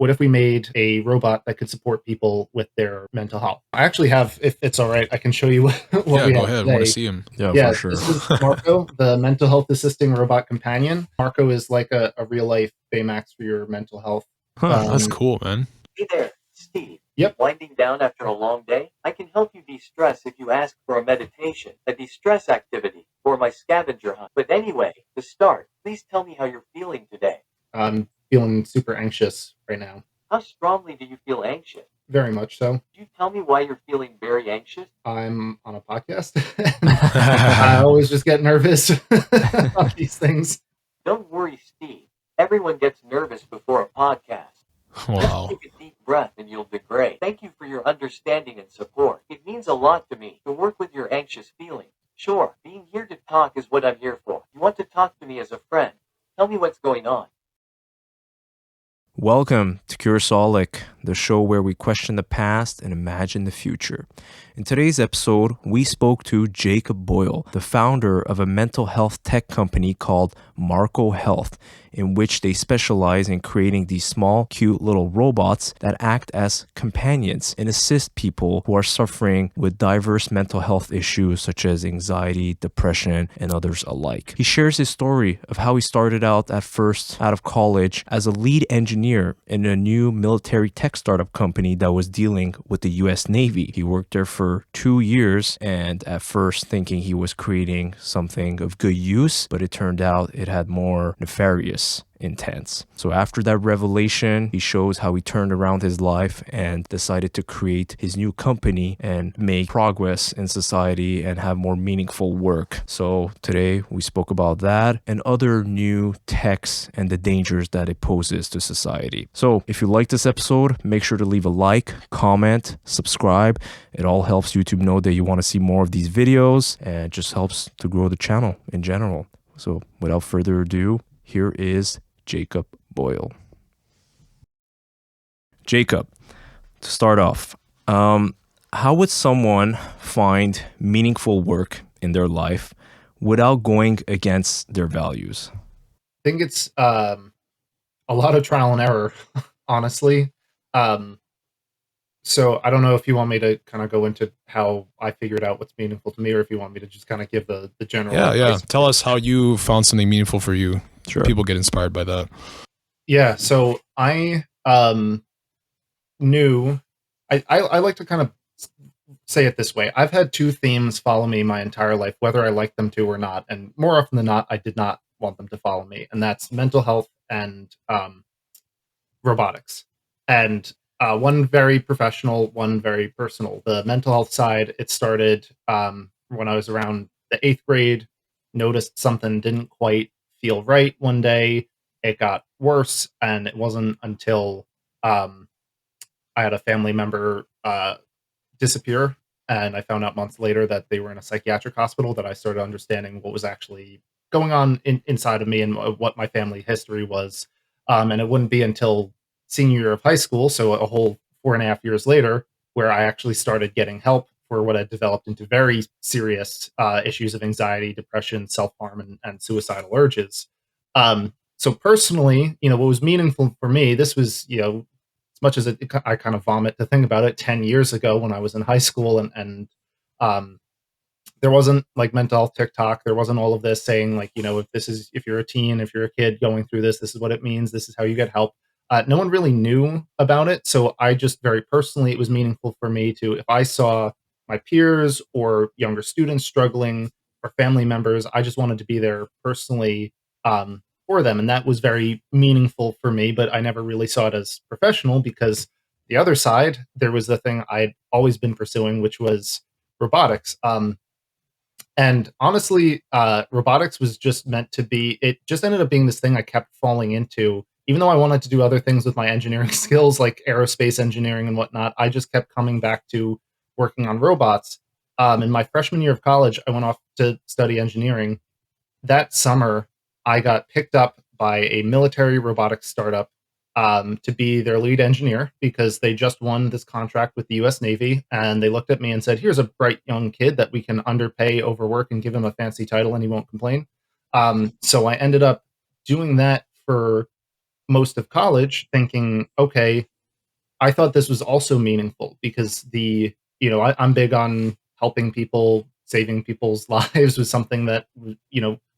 what if we made a robot that could support people with their mental health? I actually have, if it's all right, I can show you what Yeah, we go have ahead. I want to today. see him. Yeah, Yeah, for sure. this is Marco, the mental health assisting robot companion. Marco is like a real life Baymax for your mental health. Huh, That's cool, man. Hey there, Steve. Yep. Winding down after a long day? I can help you de-stress if you ask for a meditation, a de-stress activity, or my scavenger hunt. But anyway, to start, please tell me how you're feeling today. I'm feeling super anxious right now. How strongly do you feel anxious? Very much so. Could you tell me why you're feeling very anxious? I'm on a podcast. I always just get nervous about these things. Don't worry, Steve. Everyone gets nervous before a podcast. Wow. Just take a deep breath and you'll be great. Thank you for your understanding and support. It means a lot to me to work with your anxious feelings. Sure, being here to talk is what I'm here for. You want to talk to me as a friend. Tell me what's going on. Welcome to Curosolic, the show where we question the past and imagine the future. In today's episode, we spoke to Jacob Boyle, the founder of a mental health tech company called Marco Health, in which they specialize in creating these small, cute little robots that act as companions and assist people who are suffering with diverse mental health issues such as anxiety, depression, and others alike. He shares his story of how he started out at first out of college as a lead engineer in a new military tech startup company that was dealing with the US Navy. He worked there for 2 years, and at first thinking he was creating something of good use, but it turned out it had more nefarious intents. So after that revelation, he shows how he turned around his life and decided to create his new company and make progress in society and have more meaningful work. So today we spoke about that and other new techs and the dangers that it poses to society. So if you like this episode, make sure to leave a like, comment, subscribe. It all helps YouTube know that you want to see more of these videos, and it just helps to grow the channel in general. So without further ado, here is Jacob Boyle. Jacob, to start off, how would someone find meaningful work in their life without going against their values? I think it's a lot of trial and error, honestly. So I don't know if you want me to kind of go into how I figured out what's meaningful to me, or if you want me to just kind of give the general Yeah. advice. Tell us how you found something meaningful for you. Sure. People get inspired by that. Yeah, so I knew I like to kind of say it this way. I've had two themes follow me my entire life, whether I like them to or not, and more often than not, I did not want them to follow me, and that's mental health and robotics. And one very professional, one very personal. The mental health side, it started when I was around the 8th grade, noticed something didn't quite feel right one day. It got worse, and it wasn't until I had a family member disappear, and I found out months later that they were in a psychiatric hospital that I started understanding what was actually going on inside of me and what my family history was. And it wouldn't be until senior year of high school, so a whole 4.5 years later, where I actually started getting help for what had developed into very serious issues of anxiety, depression, self-harm, and suicidal urges. So personally, what was meaningful for me, this was, as much as I kind of vomit to think about it, 10 years ago when I was in high school, and there wasn't like mental health TikTok. There wasn't all of this saying like, if you're a teen, if you're a kid going through this is what it means. This is how you get help. No one really knew about it. So I just very personally, it was meaningful for me to, if I saw my peers or younger students struggling or family members, I just wanted to be there personally for them. And that was very meaningful for me, but I never really saw it as professional, because the other side, there was the thing I'd always been pursuing, which was robotics. And honestly, robotics was just meant to be, it just ended up being this thing I kept falling into. Even though I wanted to do other things with my engineering skills, like aerospace engineering and whatnot, I just kept coming back to working on robots. In my freshman year of college, I went off to study engineering. That summer, I got picked up by a military robotics startup to be their lead engineer, because they just won this contract with the US Navy, and they looked at me and said, here's a bright young kid that we can underpay, overwork, and give him a fancy title and he won't complain. So I ended up doing that for most of college thinking, okay, I thought this was also meaningful because I'm big on helping people, saving people's lives was something that,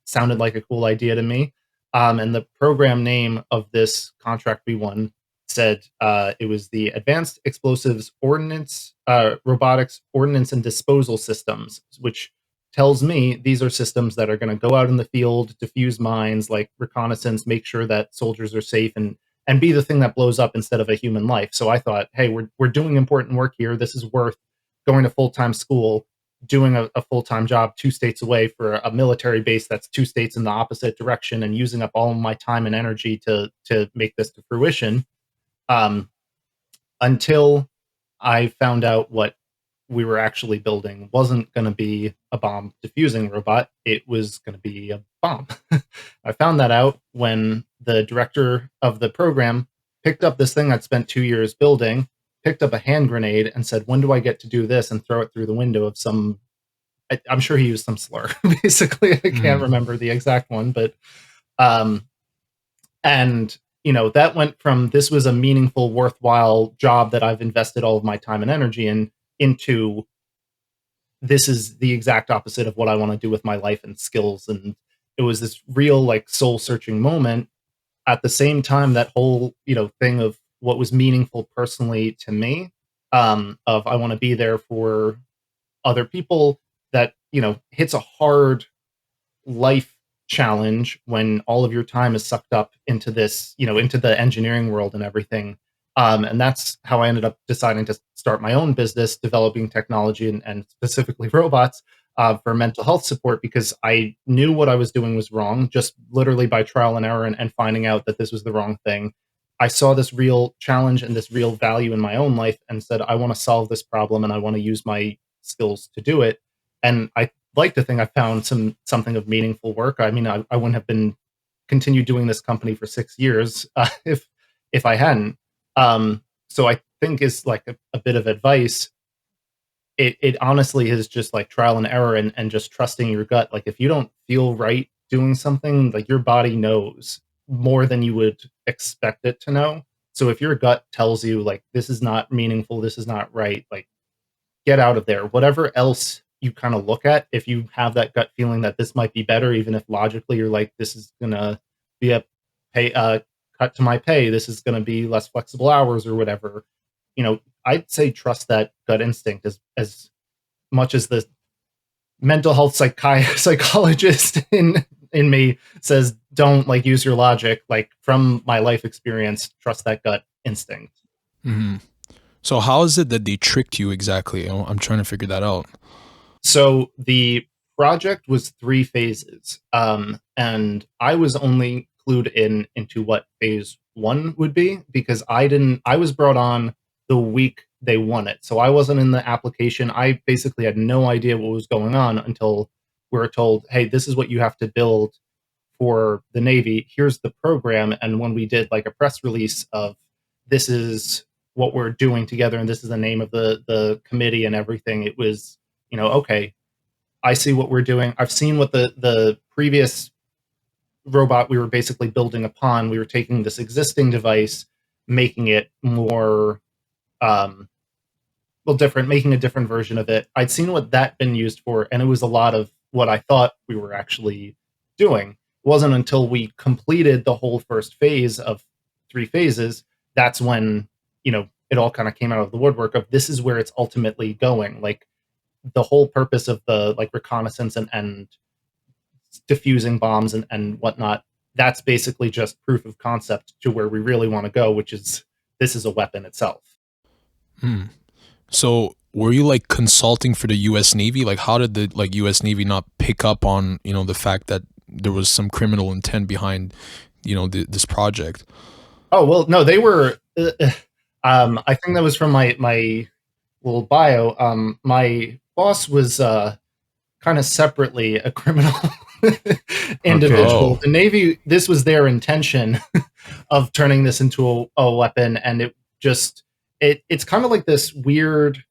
sounded like a cool idea to me. And the program name of this contract we won said it was the Advanced Explosives Ordnance, Robotics Ordnance and Disposal Systems, which tells me these are systems that are going to go out in the field, defuse mines, like reconnaissance, make sure that soldiers are safe, and be the thing that blows up instead of a human life. So I thought, hey, we're doing important work here. This is worth going to full-time school, doing a full-time job 2 states away for a military base that's 2 states in the opposite direction, and using up all of my time and energy to make this to fruition. Um, until I found out what we were actually building wasn't going to be a bomb diffusing robot. It was going to be a bomb. I found that out when the director of the program picked up this thing I'd spent 2 years building, picked up a hand grenade, and said, "When do I get to do this?" and throw it through the window of some. I'm sure he used some slur. Basically, I can't remember the exact one, but and that went from this was a meaningful, worthwhile job that I've invested all of my time and energy in into this is the exact opposite of what I want to do with my life and skills. And it was this real, like, soul searching moment. At the same time, that whole, thing of what was meaningful personally to me, of I want to be there for other people, that, hits a hard life challenge when all of your time is sucked up into this, into the engineering world and everything. And that's how I ended up deciding to start my own business, developing technology and specifically robots for mental health support, because I knew what I was doing was wrong, just literally by trial and error, and finding out that this was the wrong thing. I saw this real challenge and this real value in my own life and said, I want to solve this problem and I want to use my skills to do it. And I like to think I found something of meaningful work. I mean, I wouldn't have been continued doing this company for 6 years if I hadn't. So I think is like a bit of advice. It honestly is just like trial and error, and just trusting your gut. Like, if you don't feel right doing something, like, your body knows more than you would expect it to know. So if your gut tells you, like, this is not meaningful, this is not right, like, get out of there. Whatever else you kind of look at, if you have that gut feeling that this might be better, even if logically you're like, this is gonna be a pay cut to my pay, this is gonna be less flexible hours or whatever, I'd say trust that gut instinct as much as the mental health psychologist in me says, don't, like, use your logic. Like, from my life experience, trust that gut instinct. Mm-hmm. So how is it that they tricked you exactly? I'm trying to figure that out. So the project was 3 phases, and I was only clued into what phase 1 would be, because I was brought on the week they won it. So I wasn't in the application. I basically had no idea what was going on until we were told, hey, this is what you have to build for the Navy. Here's the program. And when we did, like, a press release of, this is what we're doing together, and this is the name of the committee and everything, it was, okay, I see what we're doing. I've seen what the previous robot we were basically building upon. We were taking this existing device, making it more different, making a different version of it. I'd seen what that been used for, and it was a lot of what I thought we were actually doing. It wasn't until we completed the whole first phase of 3 phases, that's when, it all kind of came out of the woodwork of, this is where it's ultimately going. Like, the whole purpose of the, like, reconnaissance and diffusing bombs and whatnot, that's basically just proof of concept to where we really want to go, which is, this is a weapon itself. So were you, like, consulting for the U.S. Navy? Like, how did the, like, U.S. Navy not pick up on, the fact that there was some criminal intent behind, this project? Oh, well, no, they were, I think that was from my little bio. My boss was kind of separately a criminal individual. Oh. The Navy, this was their intention of turning this into a weapon, and it just, it's kind of like this weird,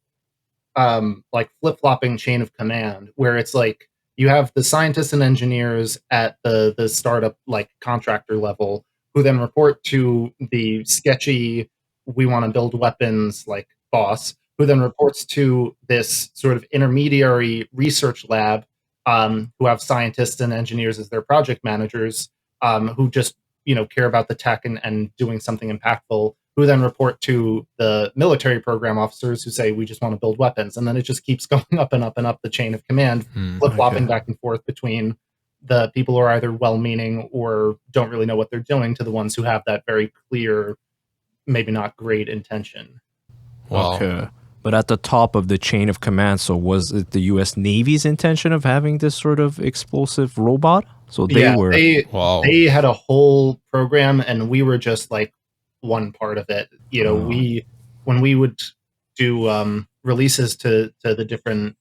like, flip-flopping chain of command, where it's like, you have the scientists and engineers at the startup, like, contractor level, who then report to the sketchy, we want to build weapons like boss, who then reports to this sort of intermediary research lab, who have scientists and engineers as their project managers, who just care about the tech and doing something impactful, who then report to the military program officers who say we just want to build weapons, and then it just keeps going up and up and up the chain of command, flip-flopping back and forth between the people who are either well-meaning or don't really know what they're doing to the ones who have that very clear, maybe not great intention. Wow. Okay. But at the top of the chain of command, so was it the U.S. Navy's intention of having this sort of explosive robot? So they had a whole program, and we were just like one part of it. When we would do releases to the different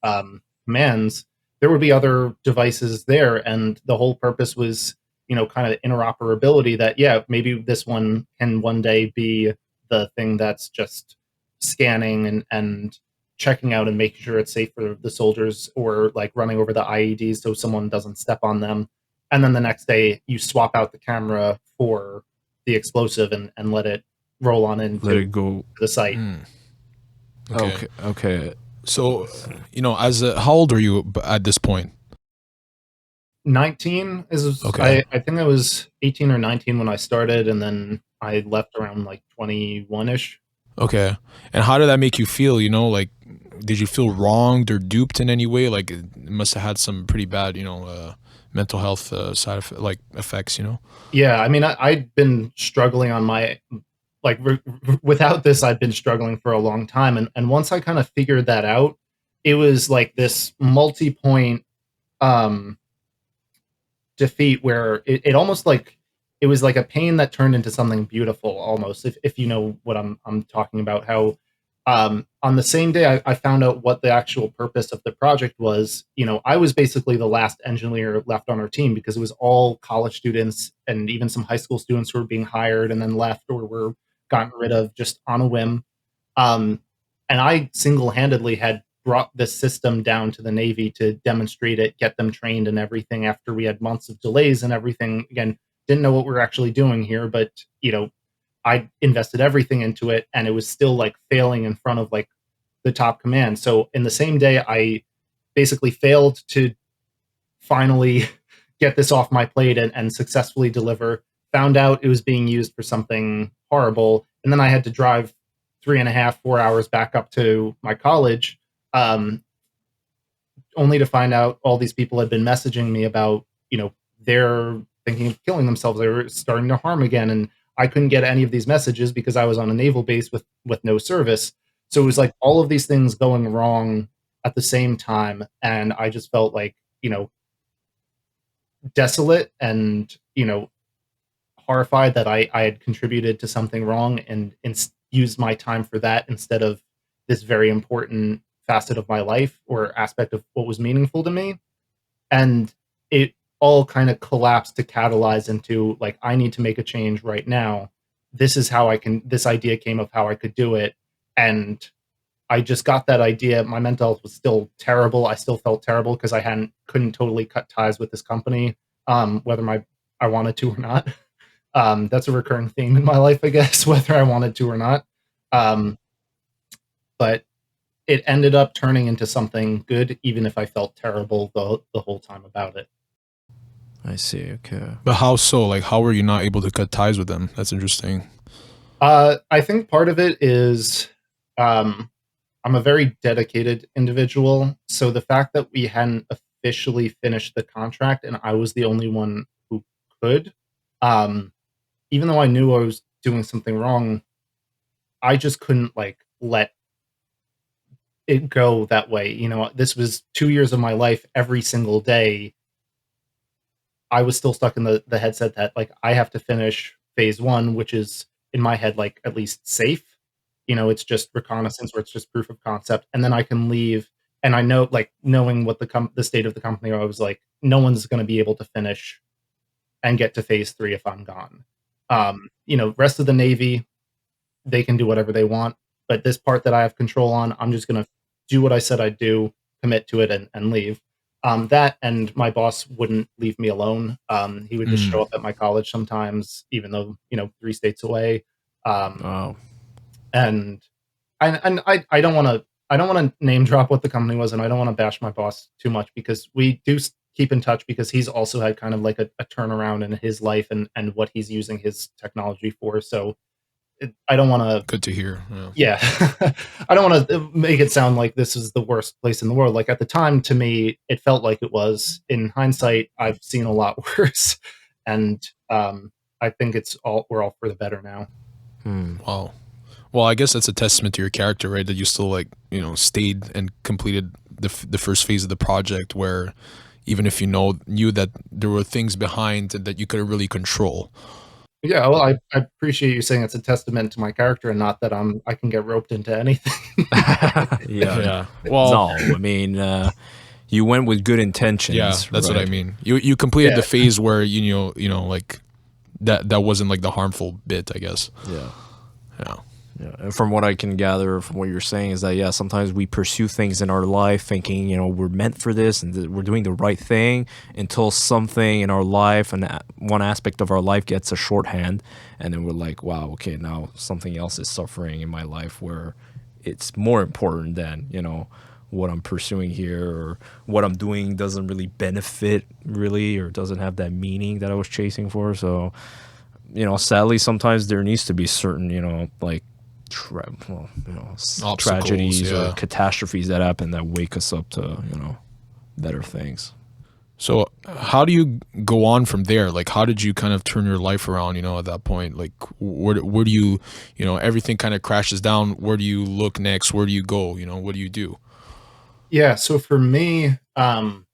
commands, there would be other devices there, and the whole purpose was kind of interoperability, that maybe this one can one day be the thing that's just scanning and checking out and making sure it's safe for the soldiers, or like running over the IEDs so someone doesn't step on them. And then the next day you swap out the camera for the explosive and let it roll on into let it go the site. Okay. So, how old are you at this point? 19 is okay. I think I was 18 or 19 when I started, and then I left around like 21-ish. Okay. And how did that make you feel? Like, did you feel wronged or duped in any way? Like, it must have had some pretty bad, mental health side effects. Yeah, I mean, I'd been struggling on my without this, I'd been struggling for a long time, and once I kind of figured that out, it was like this multi-point defeat where it almost like it was like a pain that turned into something beautiful, almost, if you know what I'm talking about. How on the same day I found out what the actual purpose of the project was. I was basically the last engineer left on our team, because it was all college students and even some high school students who were being hired and then left or were gotten rid of just on a whim. And I single-handedly had brought this system down to the Navy to demonstrate it, get them trained and everything, after we had months of delays and everything. Again, didn't know what we were actually doing here, but I invested everything into it, and it was still like failing in front of like the top command. So in the same day, I basically failed to finally get this off my plate and successfully deliver. Found out it was being used for something horrible, and then I had to drive 3.5, 4 hours back up to my college, only to find out all these people had been messaging me about, they're thinking of killing themselves. They were starting to harm again, and I couldn't get any of these messages because I was on a naval base with no service. So it was like all of these things going wrong at the same time, and I just felt like, desolate and, horrified that I had contributed to something wrong and used my time for that instead of this very important facet of my life or aspect of what was meaningful to me. And it all kind of collapsed to catalyze into like, I need to make a change right now. This is how this idea came of how I could do it. And I just got that idea. My mental health was still terrible. I still felt terrible because I couldn't totally cut ties with this company, whether I wanted to or not. That's a recurring theme in my life, I guess, whether I wanted to or not. But it ended up turning into something good, even if I felt terrible the whole time about it. I see. Okay. But how so? Like, how were you not able to cut ties with them? That's interesting. I think part of it is I'm a very dedicated individual. So the fact that we hadn't officially finished the contract and I was the only one who could, even though I knew I was doing something wrong, I just couldn't like let it go that way. This was 2 years of my life. Every single day I was still stuck in the headset that like I have to finish phase 1, which is in my head like at least safe. It's just reconnaissance, or it's just proof of concept, and then I can leave. And I know, like, knowing what the state of the company, I was like, no one's going to be able to finish and get to phase 3 if I'm gone. Rest of the Navy, they can do whatever they want, but this part that I have control on, I'm just going to do what I said I'd do, commit to it, and leave. That and my boss wouldn't leave me alone. He would just show Mm. up at my college sometimes, even though 3 states away. Um, Oh, and I don't want to name drop what the company was, and I don't want to bash my boss too much because we do keep in touch because he's also had kind of like a turnaround in his life and what he's using his technology for. So I don't want to. Good to hear. Yeah, I don't want to make it sound like this is the worst place in the world. Like at the time, to me, it felt like it was. In hindsight, I've seen a lot worse, and I think we're all for the better now. Wow. Well, I guess that's a testament to your character, right? That you still like stayed and completed the first phase of the project, where even if knew that there were things behind that you couldn't really control. Yeah, well, I appreciate you saying it's a testament to my character and not that I can get roped into anything. yeah. Well, No, I mean, you went with good intentions. yeah, that's what I right? mean. You completed Yeah. the phase where like that wasn't like the harmful bit, I guess. Yeah. Yeah. Yeah, and from what I can gather from what you're saying is that sometimes we pursue things in our life thinking we're meant for this and we're doing the right thing until something in our life and one aspect of our life gets a shorthand, and then we're like, wow, okay, now something else is suffering in my life where it's more important than what I'm pursuing here, or what I'm doing doesn't really benefit really, or doesn't have that meaning that I was chasing for. So sadly sometimes there needs to be certain like Obstacles, tragedies or yeah. catastrophes that happen that wake us up to better things. So how do you go on from there? Like, how did you kind of turn your life around, at that point? Like, where do you, everything kind of crashes down. Where do you look next? Where do you go? What do you do? Yeah, so for me, and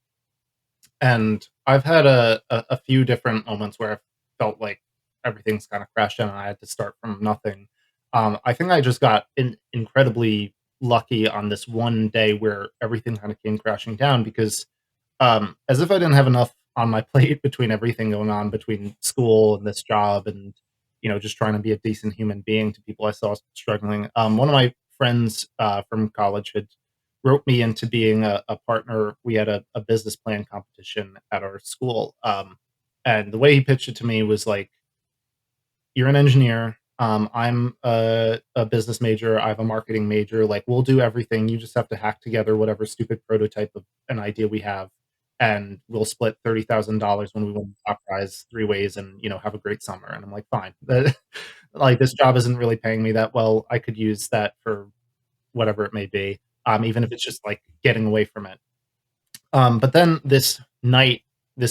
I've had a few different moments where I felt like everything's kind of crashed down and I had to start from nothing. I think I just got incredibly lucky on this one day where everything kind of came crashing down because, as if I didn't have enough on my plate between everything going on between school and this job and just trying to be a decent human being to people I saw struggling. One of my friends from college had wrote me into being a partner. We had a business plan competition at our school. And the way he pitched it to me was like, you're an engineer. I'm a business major. I have a marketing major. Like, we'll do everything. You just have to hack together whatever stupid prototype of an idea we have, and we'll split $30,000 when we win the top prize 3 ways, and have a great summer. And I'm like, fine. Like, this job isn't really paying me that well. I could use that for whatever it may be, even if it's just like getting away from it. But then this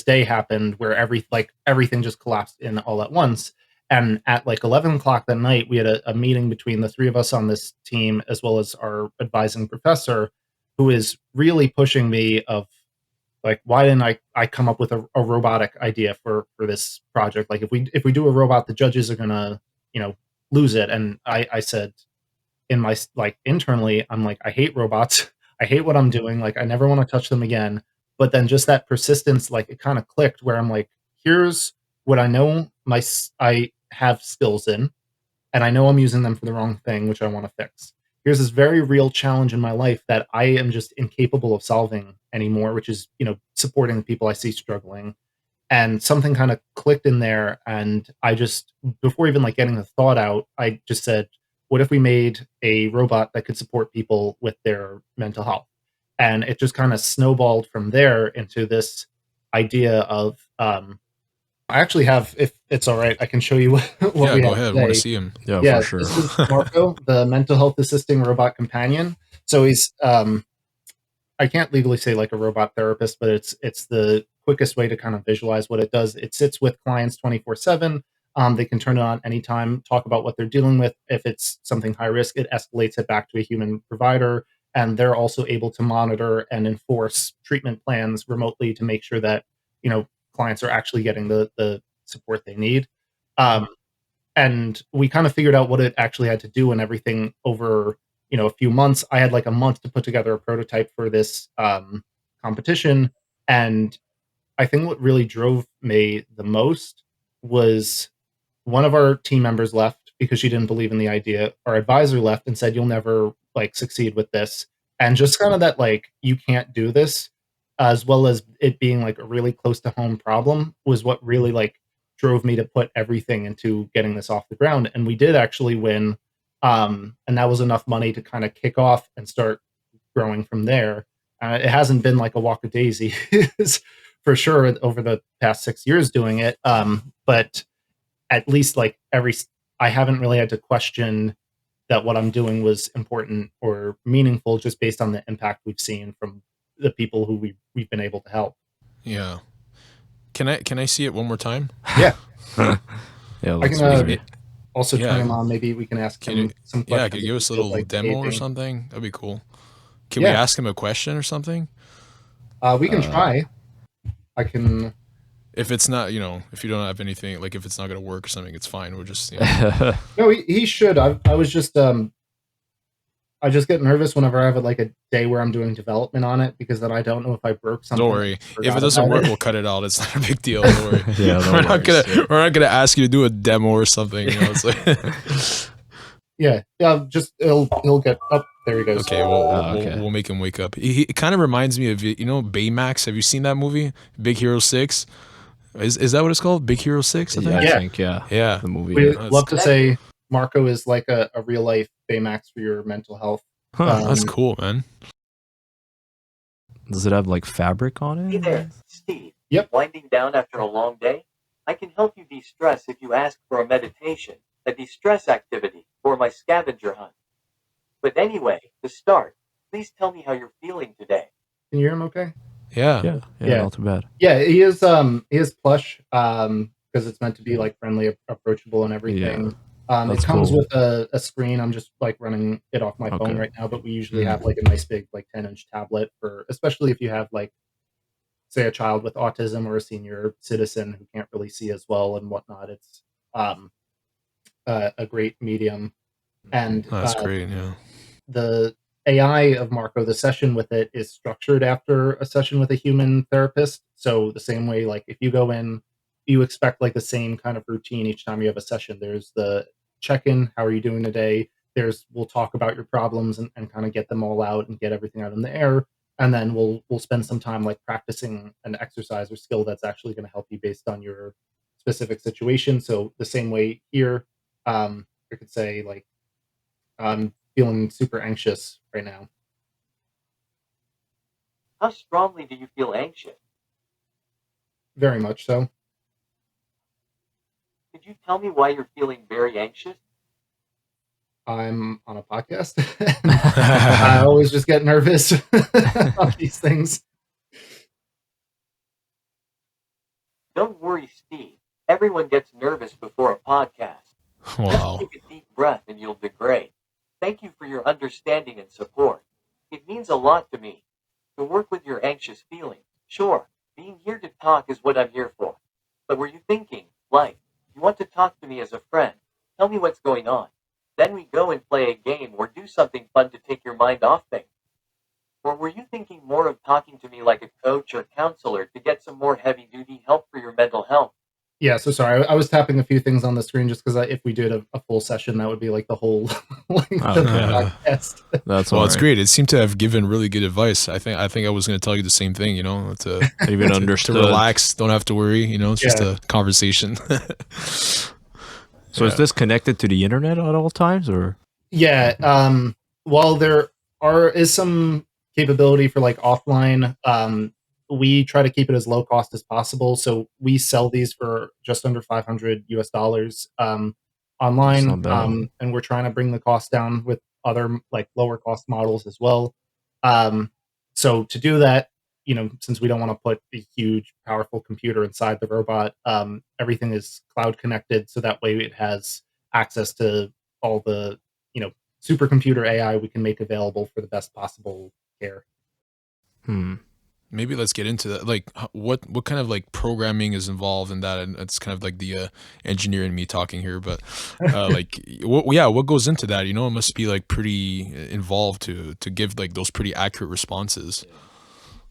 day happened where everything just collapsed in all at once. And at like 11 o'clock that night, we had a meeting between the three of us on this team, as well as our advising professor, who is really pushing me of like, why didn't I come up with a robotic idea for this project? Like, if we do a robot, the judges are gonna lose it. And I said, in my like internally, I'm like, I hate robots. I hate what I'm doing. Like, I never want to touch them again. But then just that persistence, like, it kind of clicked where I'm like, here's what I know I have skills in, and I know I'm using them for the wrong thing, which I want to fix. Here's this very real challenge in my life that I am just incapable of solving anymore, which is supporting the people I see struggling. And something kind of clicked in there, and I just, before even like getting the thought out, I just said, what if we made a robot that could support people with their mental health? And it just kind of snowballed from there into this idea of, I actually have, if it's all right, I can show you what Yeah, we go have ahead. I want to today. see him. Yeah, Yeah, for sure. this is Marco, the mental health assisting robot companion. So he's I can't legally say like a robot therapist, but it's the quickest way to kind of visualize what it does. It sits with clients 24/7. They can turn it on anytime, talk about what they're dealing with. If it's something high risk, it escalates it back to a human provider, and they're also able to monitor and enforce treatment plans remotely to make sure that clients are actually getting the support they need. Um, and we kind of figured out what it actually had to do and everything over a few months. I had like a month to put together a prototype for this competition, and I think what really drove me the most was one of our team members left because she didn't believe in the idea. Our advisor left and said, you'll never like succeed with this. And just kind of that, like, you can't do this, as well as it being like a really close to home problem, was what really like drove me to put everything into getting this off the ground. And we did actually win. And that was enough money to kind of kick off and start growing from there. It hasn't been like a walk of daisies for sure over the past 6 years doing it. But at least like I haven't really had to question that what I'm doing was important or meaningful just based on the impact we've seen from the people who we've been able to help. Yeah. Can I see it one more time? Yeah. Yeah, I let's can read it. also Yeah. turn him on. Maybe we can ask Can him you, some yeah, questions. could if you give he us a feels little like demo or engaging. something? That'd be cool. Can we Yeah. ask him a question or something? We can try. I can. If it's not, if you don't have anything, like if it's not gonna work or something, it's fine. We're just, No, he should. I was just I just get nervous whenever I have like a day where I'm doing development on it, because then I don't know if I broke something. Don't worry. If it doesn't work, we'll cut it out. It's not a big deal. Don't worry. Yeah, no we're not gonna ask you to do a demo or something. It's like yeah. Just he'll get up. There he goes. okay, we'll make him wake up. He kind of reminds me of Baymax. Have you seen that movie, Big Hero 6? Is that what it's called? Big Hero 6? I think. I think, yeah. Yeah. The movie. We Yeah. love to say Marco is like a real life Baymax for your mental health. That's cool, man. Does it have like fabric on it? Hey there, Steve. Yep. Winding down after a long day? I can help you de-stress if you ask for a meditation, a de-stress activity, or my scavenger hunt. But anyway, to start, please tell me how you're feeling today. Can you hear him okay? Yeah. Yeah, not too bad. Yeah, he is plush, because it's meant to be like friendly, approachable, and everything. It comes with a screen. I'm just like running it off my phone right now, but we usually have like a nice big like 10-inch tablet for, especially if you have like, say, a child with autism or a senior citizen who can't really see as well and whatnot. It's a great medium. And That's great. Yeah. the AI of Marco, the session with it is structured after a session with a human therapist. So the same way, like if you go in, you expect like the same kind of routine each time you have a session. There's the check-in, how are you doing today? We'll talk about your problems and kind of get them all out and get everything out in the air. And then we'll spend some time like practicing an exercise or skill that's actually going to help you based on your specific situation. So the same way here, I could say like, I'm feeling super anxious right now. How strongly do you feel anxious? Very much so. Could you tell me why you're feeling very anxious? I'm on a podcast. I always just get nervous on these things. Don't worry, Steve. Everyone gets nervous before a podcast. Wow. Just take a deep breath and you'll be great. Thank you for your understanding and support. It means a lot to me to work with your anxious feelings. Sure, being here to talk is what I'm here for. But were you thinking, like, you want to talk to me as a friend? Tell me what's going on. Then we go and play a game or do something fun to take your mind off things. Or were you thinking more of talking to me like a coach or counselor to get some more heavy-duty help for your mental health? Yeah, so sorry. I was tapping a few things on the screen just because if we did a full session, that would be like the whole length of the podcast. That's Well, it's great. It seemed to have given really good advice. I think I was going to tell you the same thing. To even understood. To relax, don't have to worry. It's just a conversation. So is this connected to the internet at all times, or? Yeah. While there is some capability for like offline, we try to keep it as low cost as possible. So we sell these for just under $500 online, and we're trying to bring the cost down with other like lower cost models as well. So to do that, since we don't want to put a huge, powerful computer inside the robot, everything is cloud connected. So that way it has access to all the, supercomputer AI we can make available for the best possible care. Maybe let's get into that. Like, what kind of like programming is involved in that? And it's kind of like the engineer in me talking here, but what goes into that? It must be like pretty involved to give like those pretty accurate responses.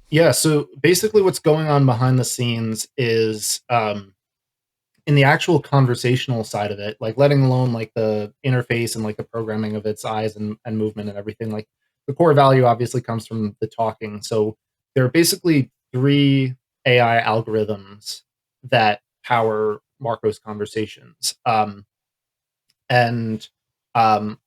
Yeah. So basically, what's going on behind the scenes is in the actual conversational side of it, like letting alone like the interface and like the programming of its eyes and movement and everything. Like the core value obviously comes from the talking. So there are basically 3 AI algorithms that power Marco's conversations. And um,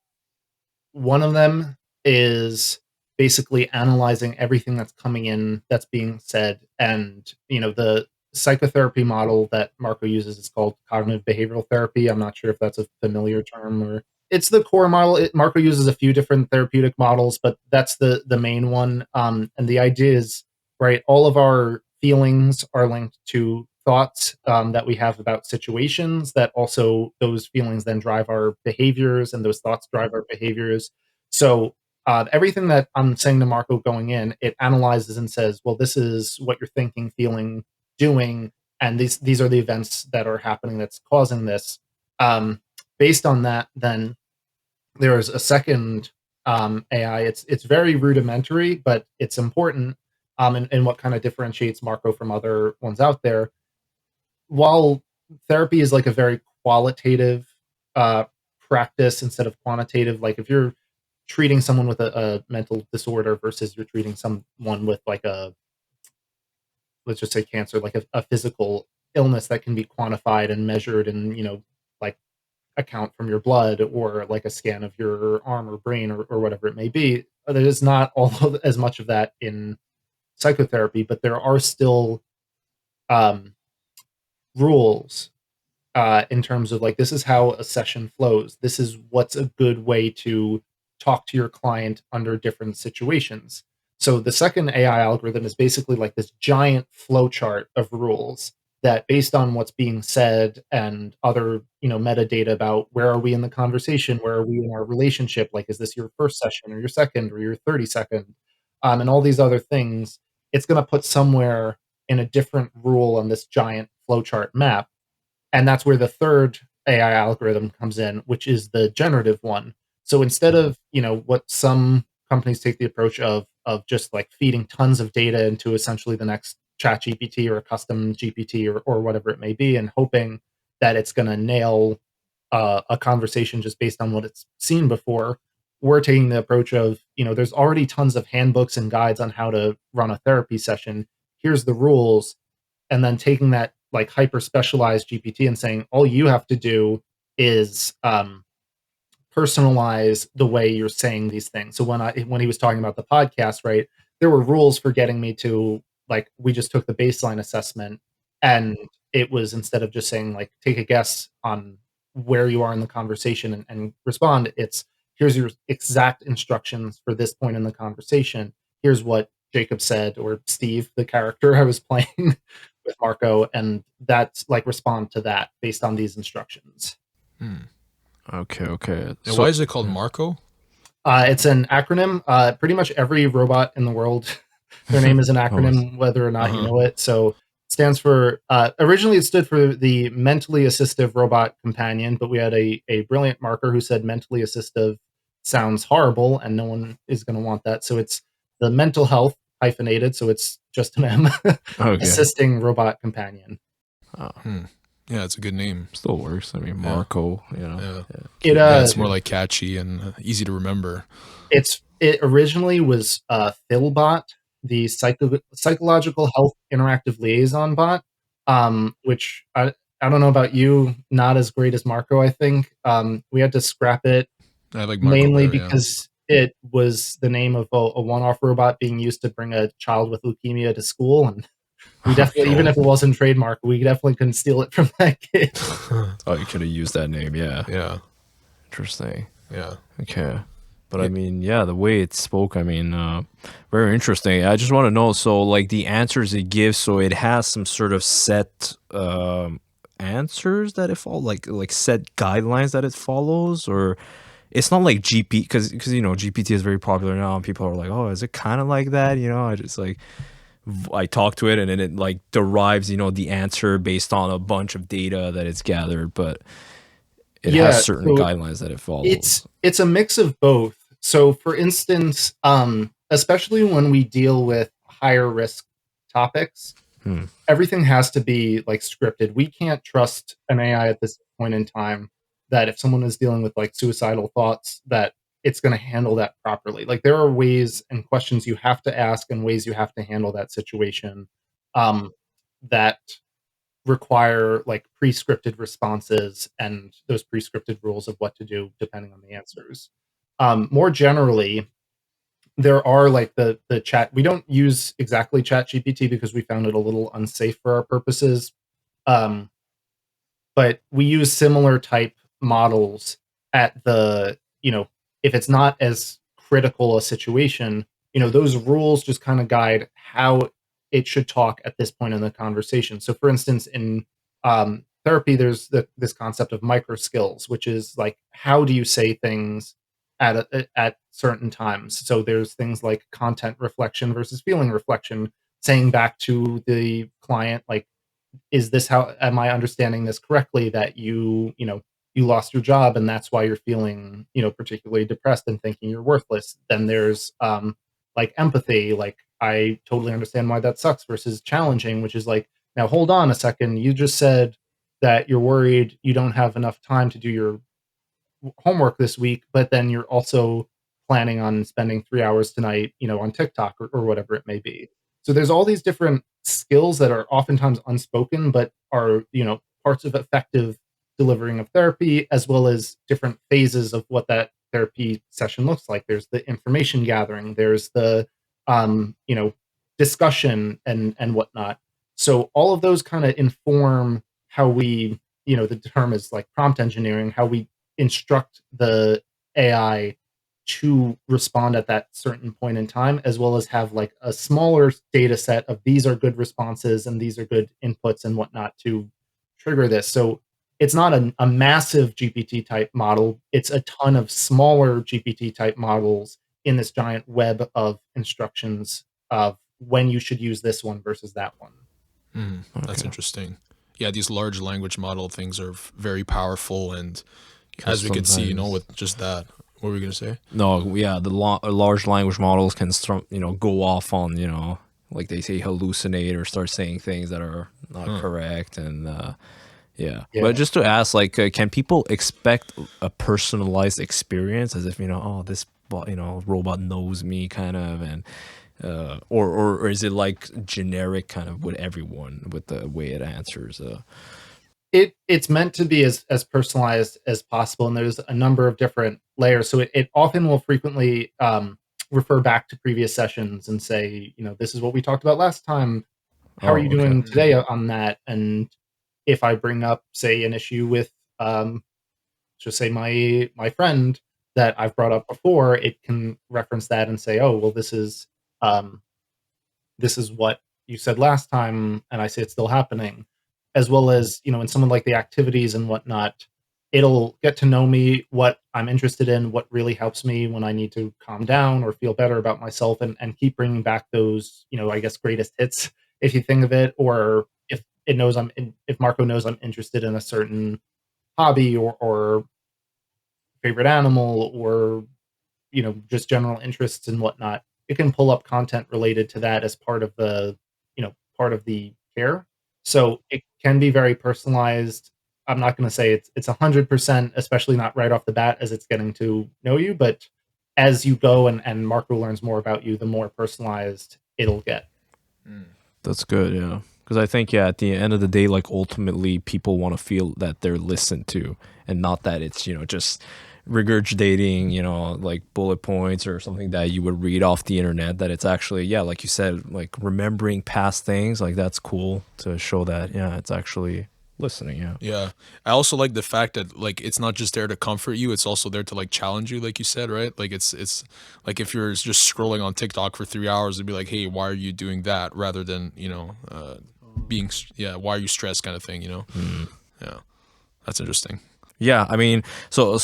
one of them is basically analyzing everything that's coming in, that's being said, and the psychotherapy model that Marco uses is called cognitive behavioral therapy. I'm not sure if that's a familiar term, or it's the core model. Marco uses a few different therapeutic models, but that's the main one. And the idea is, right, all of our feelings are linked to thoughts that we have about situations, that also those feelings then drive our behaviors, and those thoughts drive our behaviors. So everything that I'm saying to Marco going in, it analyzes and says, well, this is what you're thinking, feeling, doing, and these are the events that are happening that's causing this. Based on that, then there's a second AI. It's very rudimentary, but it's important in what kind of differentiates Marco from other ones out there. While therapy is like a very qualitative uh, practice instead of quantitative, like if you're treating someone with a mental disorder versus you're treating someone with like let's just say cancer, like a physical illness that can be quantified and measured, and like a count from your blood, or like a scan of your arm or brain, or whatever it may be. There's not as much of that in psychotherapy, but there are still um, rules in terms of like, this is how a session flows. This is what's a good way to talk to your client under different situations. So the second AI algorithm is basically like this giant flowchart of rules that, based on what's being said and other metadata about where are we in the conversation, where are we in our relationship, like is this your first session or your second or your 32nd, and all these other things, it's going to put somewhere in a different rule on this giant flowchart map. And that's where the third AI algorithm comes in, which is the generative one. So instead of, what some companies take the approach of just like feeding tons of data into essentially the next chat GPT or a custom GPT, or whatever it may be, and hoping that it's going to nail a conversation just based on what it's seen before, we're taking the approach of, there's already tons of handbooks and guides on how to run a therapy session. Here's the rules. And then taking that like hyper specialized GPT and saying, all you have to do is personalize the way you're saying these things. So when he was talking about the podcast, right, there were rules for getting me to, like, we just took the baseline assessment, and it was, instead of just saying like, take a guess on where you are in the conversation and respond, it's, here's your exact instructions for this point in the conversation. Here's what Jacob said, or Steve, the character I was playing with Marco, and that's like, respond to that based on these instructions. Okay. And why is it called Marco? It's an acronym. Pretty much every robot in the world, their name is an acronym, whether or not you know it. So it stands for, originally it stood for the Mentally Assistive Robot Companion, but we had a brilliant marker who said mentally assistive sounds horrible and no one is going to want that. So it's the mental health hyphenated, so it's just an M, assisting robot companion. Yeah, it's a good name. Still works. I mean, Marco, It's more like catchy and easy to remember. It originally was Philbot, the psychological health interactive liaison bot, which I don't know about you, not as great as Marco, I think. We had to scrap it, I like Marco mainly better, because it was the name of a one-off robot being used to bring a child with leukemia to school, and we definitely, even if it wasn't trademarked, we definitely couldn't steal it from that kid. Oh, you could have used that name, Yeah. Interesting. Yeah. Okay. But I mean, the way it spoke, I mean, very interesting. I just want to know, so like the answers it gives, so it has some sort of set answers that it follows, like set guidelines that it follows, or it's not like GP, because GPT is very popular now, and people are like, oh, is it kind of like that? I just like, I talk to it, and then it like derives, the answer based on a bunch of data that it's gathered, but it has certain guidelines that it follows. It's a mix of both. So for instance, especially when we deal with higher risk topics, everything has to be like scripted. We can't trust an AI at this point in time that if someone is dealing with like suicidal thoughts, that it's going to handle that properly. Like, there are ways and questions you have to ask and ways you have to handle that situation. that require like pre-scripted responses and those pre-scripted rules of what to do depending on the answers. More generally, there are like the chat. We don't use exactly Chat GPT because we found it a little unsafe for our purposes. Um, but we use similar type models at the, if it's not as critical a situation, those rules just kind of guide how it should talk at this point in the conversation. So for instance, in therapy, there's this concept of micro skills, which is like, how do you say things at certain times? So there's things like content reflection versus feeling reflection, saying back to the client, like, is this how am I understanding this correctly, that you lost your job and that's why you're feeling, particularly depressed and thinking you're worthless. Then there's like empathy, like I totally understand why that sucks, versus challenging, which is like, now hold on a second, you just said that you're worried you don't have enough time to do your homework this week, but then you're also planning on spending 3 hours tonight, on TikTok or whatever it may be. So there's all these different skills that are oftentimes unspoken, but are, parts of effective delivering of therapy, as well as different phases of what that therapy session looks like. There's the information gathering, there's the, discussion and whatnot. So all of those kind of inform how we, the term is like prompt engineering, how we instruct the AI to respond at that certain point in time, as well as have like a smaller data set of these are good responses and these are good inputs and whatnot to trigger this. So it's not a massive GPT type model. It's a ton of smaller GPT type models in this giant web of instructions of when you should use this one versus that one. That's interesting. Yeah, these large language model things are very powerful, and as we can see, with just that. What were we gonna say? No, yeah, the large language models can go off on, like they say, hallucinate or start saying things that are not correct, and yeah. But just to ask, like, can people expect a personalized experience, as if oh, this robot knows me, kind of, and or is it like generic, kind of with everyone with the way it answers? It's meant to be as personalized as possible, and there's a number of different layers. So it often will frequently refer back to previous sessions and say, this is what we talked about last time. How are you doing today on that? And if I bring up, say, an issue with, just say my friend that I've brought up before, it can reference that and say, oh, well, this is what you said last time, and I say it's still happening. As well as, in someone like the activities and whatnot, it'll get to know me, what I'm interested in, what really helps me when I need to calm down or feel better about myself, and keep bringing back those, I guess, greatest hits, if you think of it. Or if it knows if Marco knows I'm interested in a certain hobby or favorite animal, or, just general interests and whatnot, it can pull up content related to that as part of the, part of the care. So it can be very personalized. I'm not going to say it's 100%, especially not right off the bat as it's getting to know you. But as you go and Marco learns more about you, the more personalized it'll get. That's good, yeah. Because I think, at the end of the day, like, ultimately people want to feel that they're listened to, and not that it's, just regurgitating, like bullet points or something that you would read off the internet, that it's actually, like you said, like remembering past things. Like, that's cool to show that, it's actually listening. Yeah, I also like the fact that, like, it's not just there to comfort you, it's also there to, like, challenge you, like you said, right? Like, it's like, if you're just scrolling on TikTok for 3 hours, it'd be like, hey, why are you doing that, rather than being why are you stressed, kind of thing. Yeah, that's interesting. Yeah, I mean, so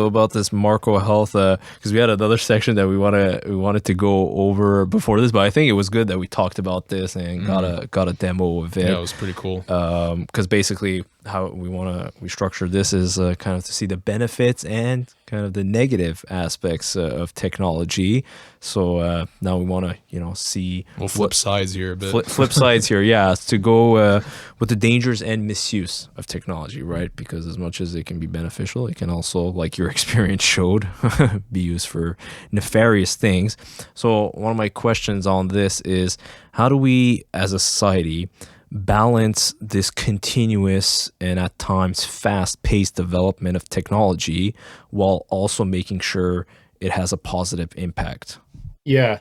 about this Marco Health, because we had another section that we wanted to go over before this, but I think it was good that we talked about this and got a demo of it. Yeah, it was pretty cool. Because basically, how we structure this is kind of to see the benefits and kind of the negative aspects of technology. So now we want to see We'll flip sides here a bit. flip sides here, yeah, to go with the dangers and misuse of technology, right? Because as much as it can be beneficial, it can also, like your experience showed, be used for nefarious things. So one of my questions on this is, how do we as a society balance this continuous and at times fast-paced development of technology while also making sure it has a positive impact? Yeah,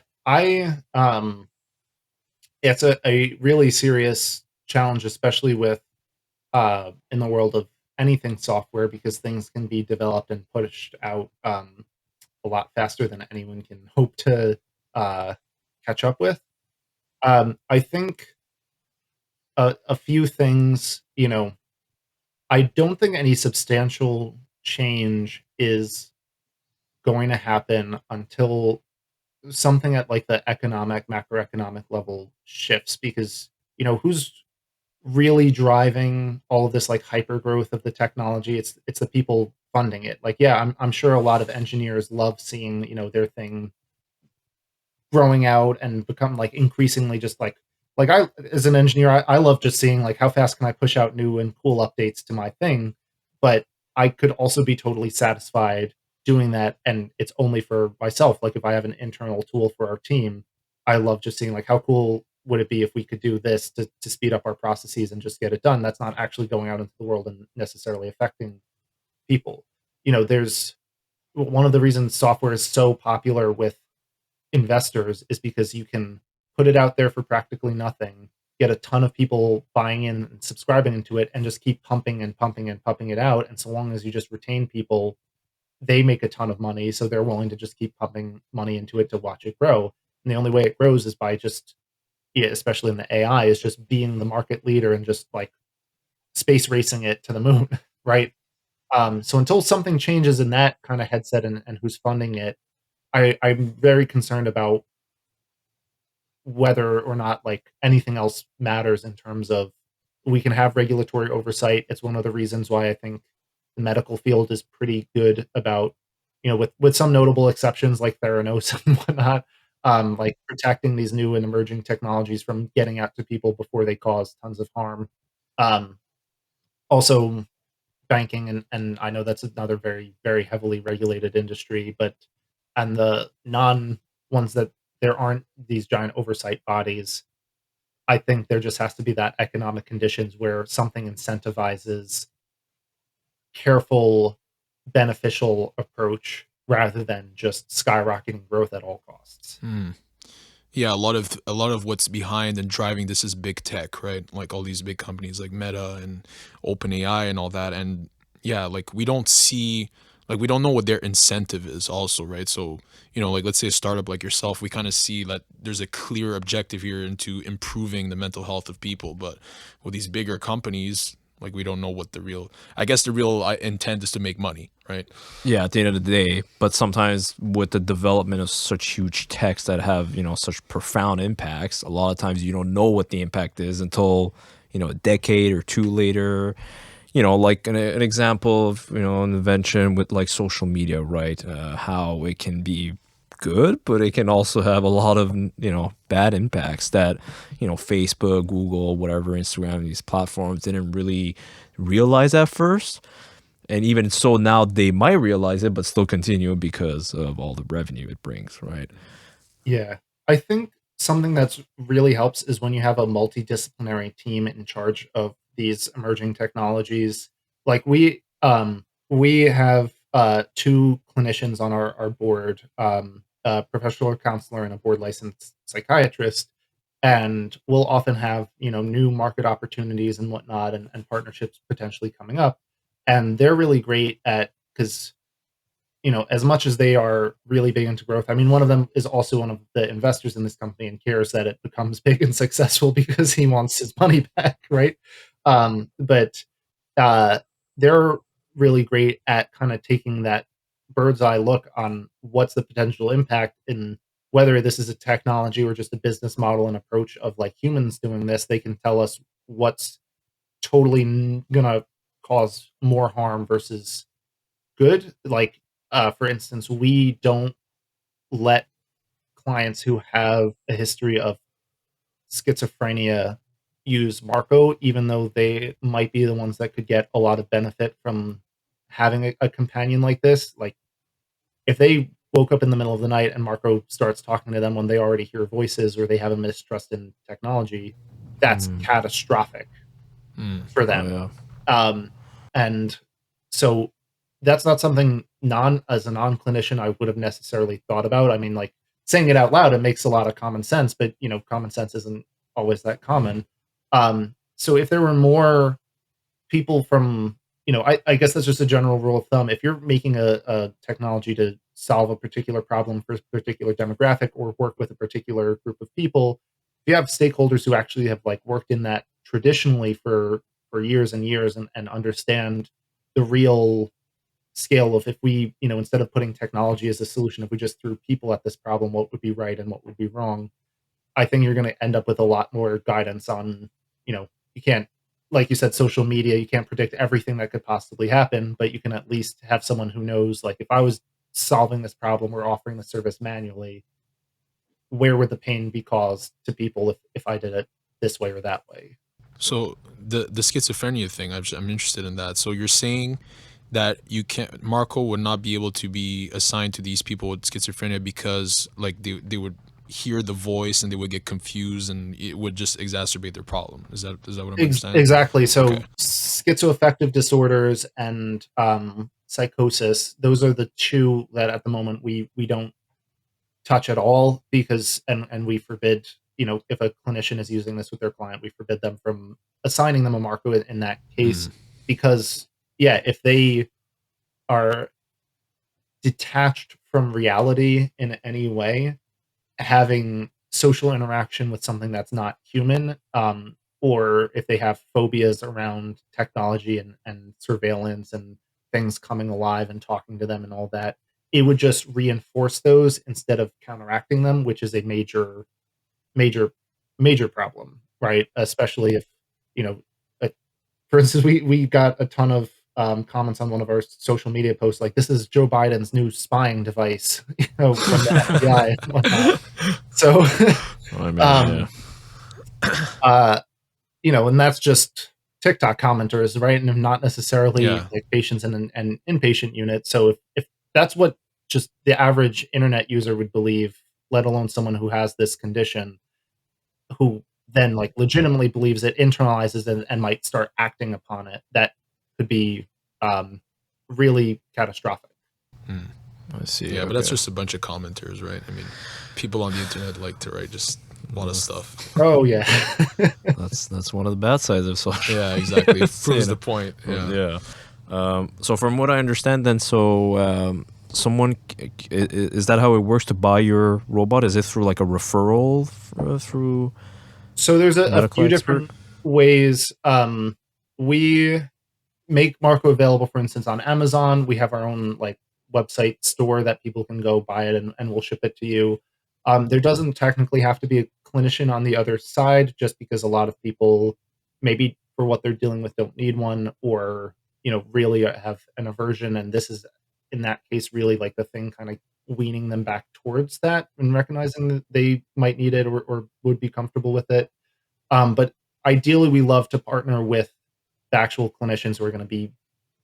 it's a really serious challenge, especially with in the world of anything software, because things can be developed and pushed out a lot faster than anyone can hope to uh, catch up with. I think a few things, I don't think any substantial change is going to happen until something at like the macroeconomic level shifts, because who's really driving all of this like hyper growth of the technology? It's the people funding it. Like, yeah, I'm sure a lot of engineers love seeing their thing growing out and become like increasingly just like I, as an engineer, I love just seeing like how fast can I push out new and cool updates to my thing. But I could also be totally satisfied doing that, and it's only for myself. Like if I have an internal tool for our team, I love just seeing like how cool would it be if we could do this to speed up our processes and just get it done. That's not actually going out into the world and necessarily affecting people. There's one of the reasons software is so popular with investors is because you can put it out there for practically nothing, get a ton of people buying in and subscribing into it, and just keep pumping and pumping and pumping it out. And so long as you just retain people, they make a ton of money, so they're willing to just keep pumping money into it to watch it grow. And the only way it grows is by just, yeah, especially in the AI, is just being the market leader and just like space racing it to the moon, right? So until something changes in that kind of headset and who's funding it, I'm very concerned about whether or not like anything else matters in terms of we can have regulatory oversight. It's one of the reasons why I think the medical field is pretty good about, with some notable exceptions like Theranos and whatnot, like protecting these new and emerging technologies from getting out to people before they cause tons of harm. Um, Also banking, and I know that's another very, very heavily regulated industry, but and the non ones that there aren't these giant oversight bodies, I think there just has to be that economic conditions where something incentivizes careful, beneficial approach rather than just skyrocketing growth at all costs. Hmm. Yeah, a lot of what's behind and driving this is big tech, right? Like all these big companies like Meta and OpenAI and all that. And yeah, like we don't know what their incentive is also, right? So, like let's say a startup like yourself, we kind of see that there's a clear objective here into improving the mental health of people. But with these bigger companies, like we don't know what I guess the real intent is to make money, right? Yeah, at the end of the day, but sometimes with the development of such huge techs that have, such profound impacts, a lot of times you don't know what the impact is until, a decade or two later. Like an example of, an invention with like social media, right? How it can be good, but it can also have a lot of, bad impacts that, Facebook, Google, whatever, Instagram, these platforms didn't really realize at first. And even so now they might realize it, but still continue because of all the revenue it brings, right? Yeah. I think something that's really helps is when you have a multidisciplinary team in charge of these emerging technologies. Like we have two clinicians on our board, a professional counselor and a board licensed psychiatrist. And we'll often have, new market opportunities and whatnot, and partnerships potentially coming up. And they're really great at, because as much as they are really big into growth, I mean, one of them is also one of the investors in this company and cares that it becomes big and successful because he wants his money back, right? But uh, they're really great at kind of taking that bird's eye look on what's the potential impact, in whether this is a technology or just a business model and approach of like humans doing this. They can tell us what's totally gonna cause more harm versus good. Like, for instance, we don't let clients who have a history of schizophrenia use Marco, even though they might be the ones that could get a lot of benefit from having a companion like this. Like, if they woke up in the middle of the night and Marco starts talking to them when they already hear voices or they have a mistrust in technology, that's catastrophic for Oh them. yeah. And so that's not something as a non-clinician I would have necessarily thought about. I mean, like, saying it out loud, it makes a lot of common sense, but common sense isn't always that common. So if there were more people from, I guess that's just a general rule of thumb. If you're making a technology to solve a particular problem for a particular demographic or work with a particular group of people, if you have stakeholders who actually have like worked in that traditionally for years and years and understand the real scale of, if we, instead of putting technology as a solution, if we just threw people at this problem, what would be right and what would be wrong, I think you're going to end up with a lot more guidance on, you can't, like you said, social media, you can't predict everything that could possibly happen, but you can at least have someone who knows, like, if I was solving this problem or offering the service manually, where would the pain be caused to people if I did it this way or that way? So the schizophrenia thing, I'm interested in that. So you're saying that you can't Marco would not be able to be assigned to these people with schizophrenia because like they would hear the voice and they would get confused and it would just exacerbate their problem. Is that what I'm understanding? Exactly. So Okay. schizoaffective disorders and psychosis, those are the two that at the moment we don't touch at all, because and we forbid, if a clinician is using this with their client, we forbid them from assigning them a Marco in that case, because yeah, if they are detached from reality in any way, having social interaction with something that's not human, or if they have phobias around technology and surveillance and things coming alive and talking to them and all that, it would just reinforce those instead of counteracting them, which is a major, major, major problem, right? Especially if, you know, uh, for instance, we got a ton of comments on one of our social media posts, like, this is Joe Biden's new spying device, from the FBI and whatnot. So, I mean, um, uh, and that's just TikTok commenters, right? And not necessarily Yeah. like patients in an inpatient unit. So if that's what just the average internet user would believe, let alone someone who has this condition, who then like legitimately believes it, internalizes it, and might start acting upon it, that could be um, really catastrophic. I see. Yeah, but that's Okay. just a bunch of commenters, right? I mean, people on the internet like to write just a lot of stuff. Oh yeah. That's one of the bad sides of social. Yeah, exactly. It It's, proves the point. Yeah. Yeah. So from what I understand, then, so someone is that how it works to buy your robot? Is it through like a referral through So there's a medical few expert? different ways. We make Marco available, for instance, on Amazon. We have our own like website store that people can go buy it, and we'll ship it to you. There doesn't technically have to be a clinician on the other side, just because a lot of people, maybe for what they're dealing with, don't need one, or really have an aversion, and this is, in that case, really like the thing kind of weaning them back towards that and recognizing that they might need it, or would be comfortable with it. But ideally, we love to partner with the actual clinicians who are going to be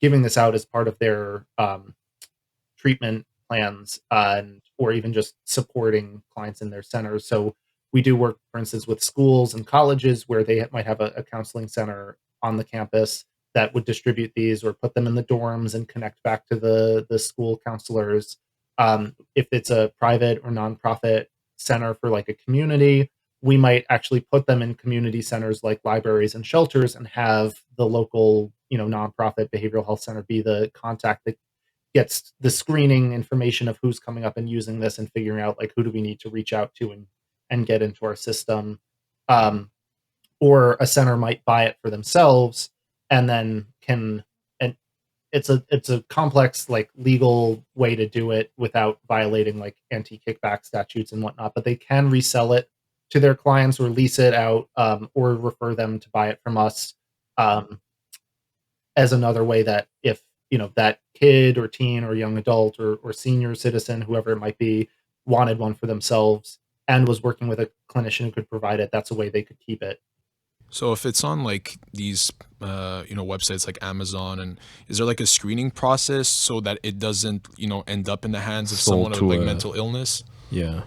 giving this out as part of their treatment plans, and or even just supporting clients in their centers. So we do work, for instance, with schools and colleges where they might have a counseling center on the campus that would distribute these, or put them in the dorms and connect back to the school counselors. If it's a private or nonprofit center for like a community, we might actually put them in community centers like libraries and shelters, and have the local, nonprofit behavioral health center be the contact that gets the screening information of who's coming up and using this, and figuring out like who do we need to reach out to and get into our system. Um, or a center might buy it for themselves, and then can, and it's a complex like legal way to do it without violating like anti-kickback statutes and whatnot, but they can resell it to their clients or lease it out, or refer them to buy it from us. Um, as another way that if that kid or teen or young adult or senior citizen, whoever it might be, wanted one for themselves and was working with a clinician who could provide it, that's a way they could keep it. So if it's on like these websites like Amazon, and is there like a screening process so that it doesn't end up in the hands of Sold someone with to like a- mental illness? Yeah.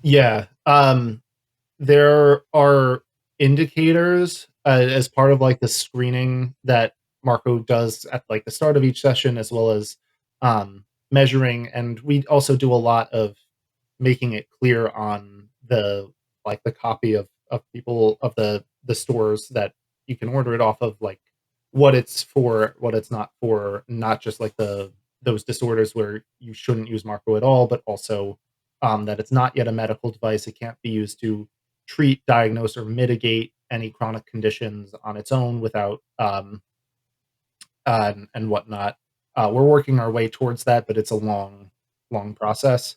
Yeah. There are indicators as part of like the screening that Marco does at like the start of each session, as well as measuring. And we also do a lot of making it clear on the copy of people of the stores that you can order it off of, like what it's for, what it's not for, not just like those disorders where you shouldn't use Marco at all, but also that it's not yet a medical device. It can't be used to treat, diagnose, or mitigate any chronic conditions on its own without and whatnot. We're working our way towards that, but it's a long process.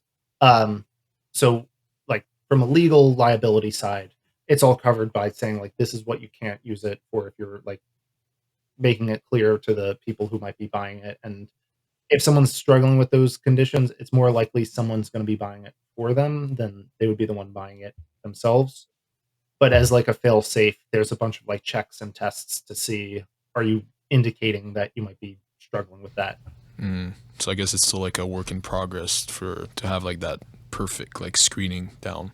So, like from a legal liability side, it's all covered by saying like this is what you can't use it for if you're like making it clear to the people who might be buying it. And if someone's struggling with those conditions, it's more likely someone's going to be buying it for them than they would be the one buying it themselves. But as like a fail safe, there's a bunch of like checks and tests to see, are you indicating that you might be struggling with that. So I guess it's still like a work in progress to have like that perfect like screening down.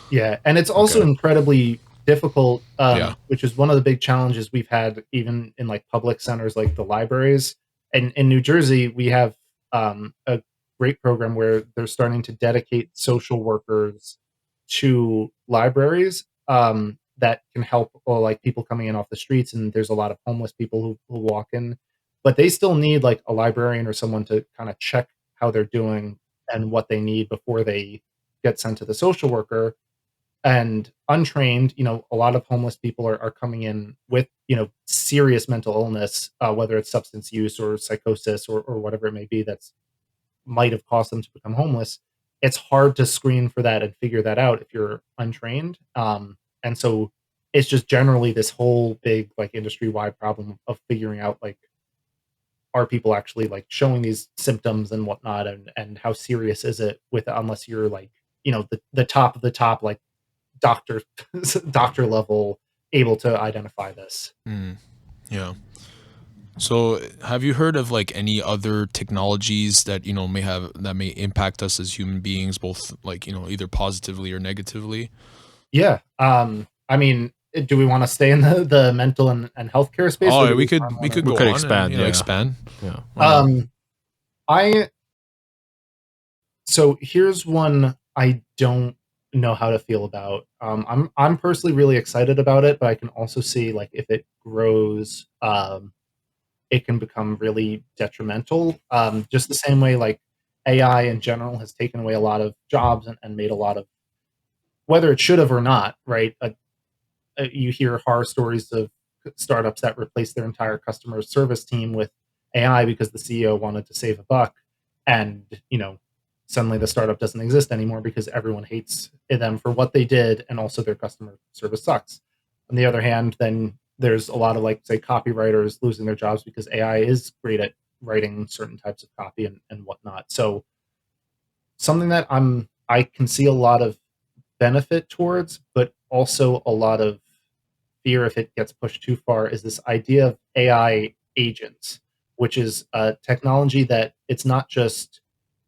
Yeah, and it's also Okay. incredibly difficult, Yeah. which is one of the big challenges we've had even in like public centers like the libraries. And in New Jersey, we have a great program where they're starting to dedicate social workers to libraries that can help, or like people coming in off the streets. And there's a lot of homeless people who walk in, but they still need like a librarian or someone to kind of check how they're doing and what they need before they get sent to the social worker. And untrained, a lot of homeless people are coming in with serious mental illness, whether it's substance use or psychosis or whatever it may be that's might have caused them to become homeless. It's hard to screen for that and figure that out if you're untrained. And so it's just generally this whole big like industry wide problem of figuring out like, are people actually like showing these symptoms and whatnot, and how serious is it with, unless you're like the top of the top, like doctor doctor level, able to identify this. Yeah. So have you heard of like any other technologies that may impact us as human beings, both like either positively or negatively? Yeah. I mean, do we want to stay in the mental and healthcare space, or Oh, do we we could kinda we could We go could on expand, and yeah. expand. Yeah. Why not? I so here's one I don't know how to feel about. I'm personally really excited about it, but I can also see like if it grows, it can become really detrimental. Just the same way like AI in general has taken away a lot of jobs and made a lot of, whether it should have or not, right? You hear horror stories of startups that replace their entire customer service team with AI because the CEO wanted to save a buck, and suddenly the startup doesn't exist anymore because everyone hates them for what they did, and also their customer service sucks. On the other hand, then there's a lot of like say copywriters losing their jobs because AI is great at writing certain types of copy and whatnot. So something that I can see a lot of benefit towards, but also a lot of fear if it gets pushed too far, is this idea of AI agents, which is a technology that it's not just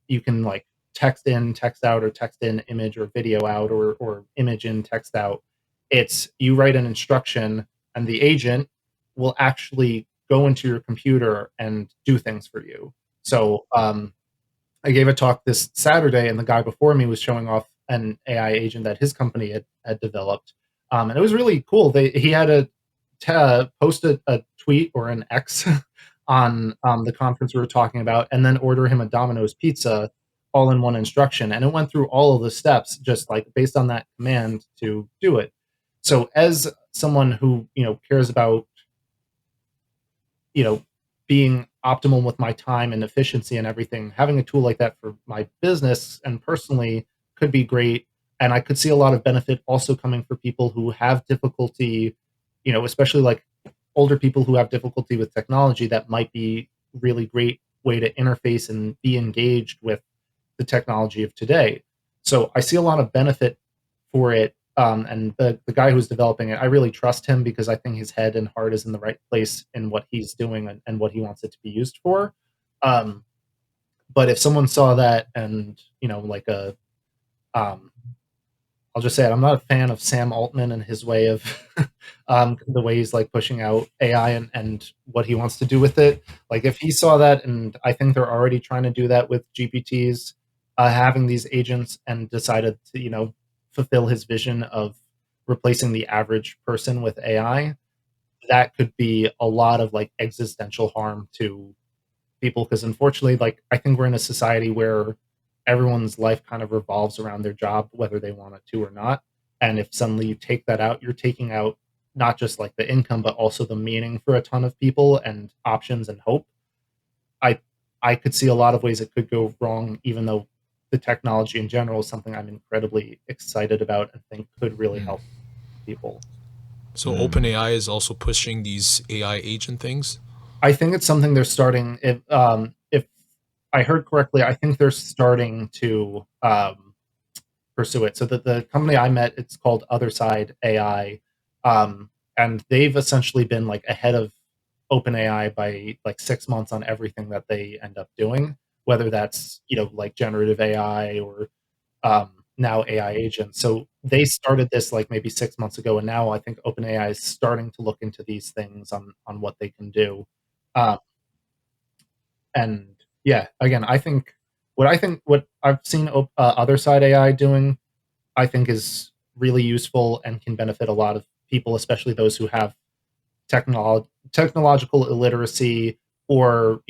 you can like text in, text out, or text in image or video out, or image in, text out. It's you write an instruction and the agent will actually go into your computer and do things for you. So I gave a talk this Saturday, and the guy before me was showing off an AI agent that his company had developed, and it was really cool. He had to post a tweet or an X on the conference we were talking about, and then order him a Domino's pizza, all in one instruction, and it went through all of the steps just like based on that command to do it. So, as someone who cares about you know, being optimal with my time and efficiency and everything, having a tool like that for my business and personally could be great. And I could see a lot of benefit also coming for people who have difficulty, especially like older people who have difficulty with technology, that might be really great way to interface and be engaged with the technology of today. So I see a lot of benefit for it. And the guy who's developing it, I really trust him because I think his head and heart is in the right place in what he's doing and what he wants it to be used for. Um, but if someone saw that and, like um, I'll just say it, I'm not a fan of Sam Altman and his way of the way he's like pushing out AI and what he wants to do with it. Like if he saw that, and I think they're already trying to do that with GPTs, having these agents, and decided to, fulfill his vision of replacing the average person with AI, that could be a lot of like existential harm to people, because unfortunately, like, I think we're in a society where everyone's life kind of revolves around their job, whether they want it to or not. And if suddenly you take that out, you're taking out not just like the income, but also the meaning for a ton of people and options and hope. I i could see a lot of ways it could go wrong, even though the technology in general is something I'm incredibly excited about and think could really help people. So OpenAI is also pushing these AI agent things. I think it's something they're starting. If I heard correctly, I think they're starting to pursue it. So the company I met, it's called Other Side AI, and they've essentially been like ahead of OpenAI by like 6 months on everything that they end up doing, whether that's like generative AI or now AI agents. So they started this like maybe 6 months ago, and now I think OpenAI is starting to look into these things on what they can do. Um, and yeah, again, what I've seen Other Side AI doing, I think is really useful and can benefit a lot of people, especially those who have technological illiteracy, or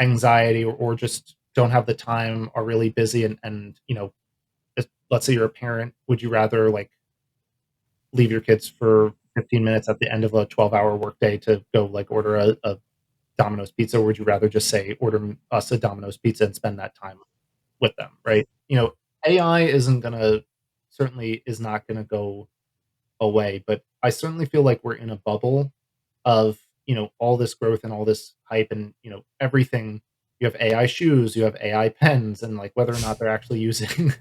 anxiety, or just don't have the time, are really busy, and let's say you're a parent, would you rather like leave your kids for 15 minutes at the end of a 12-hour workday to go like order a Domino's pizza, or would you rather just say order us a Domino's pizza and spend that time with them, right? AI isn't gonna certainly is not gonna go away, but I certainly feel like we're in a bubble of all this growth and all this hype, and everything. You have AI shoes, you have AI pens, and like whether or not they're actually using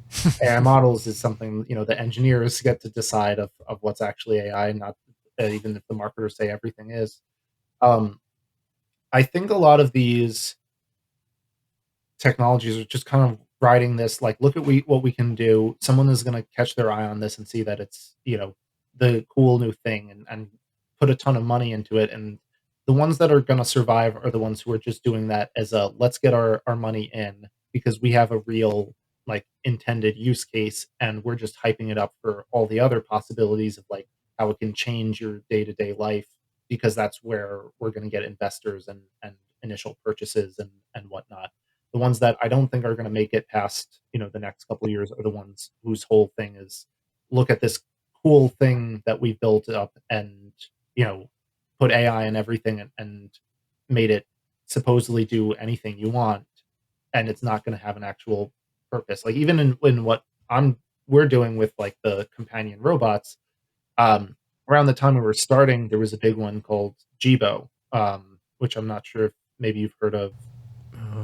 AI models is something the engineers get to decide of what's actually AI, not even if the marketers say everything is. Um, I think a lot of these technologies are just kind of riding this like, look at what we can do. Someone is going to catch their eye on this and see that it's the cool new thing, and put a ton of money into it, and the ones that are going to survive are the ones who are just doing that as a, let's get our money in because we have a real like intended use case, and we're just hyping it up for all the other possibilities of like how it can change your day-to-day life, because that's where we're going to get investors and initial purchases and whatnot. The ones that I don't think are going to make it past the next couple of years are the ones whose whole thing is, look at this cool thing that we built up, and you know put AI in everything, and made it supposedly do anything you want, and it's not going to have an actual purpose. Like even in what we're doing with like the companion robots, um, around the time we were starting, there was a big one called Jibo, which I'm not sure if maybe you've heard of.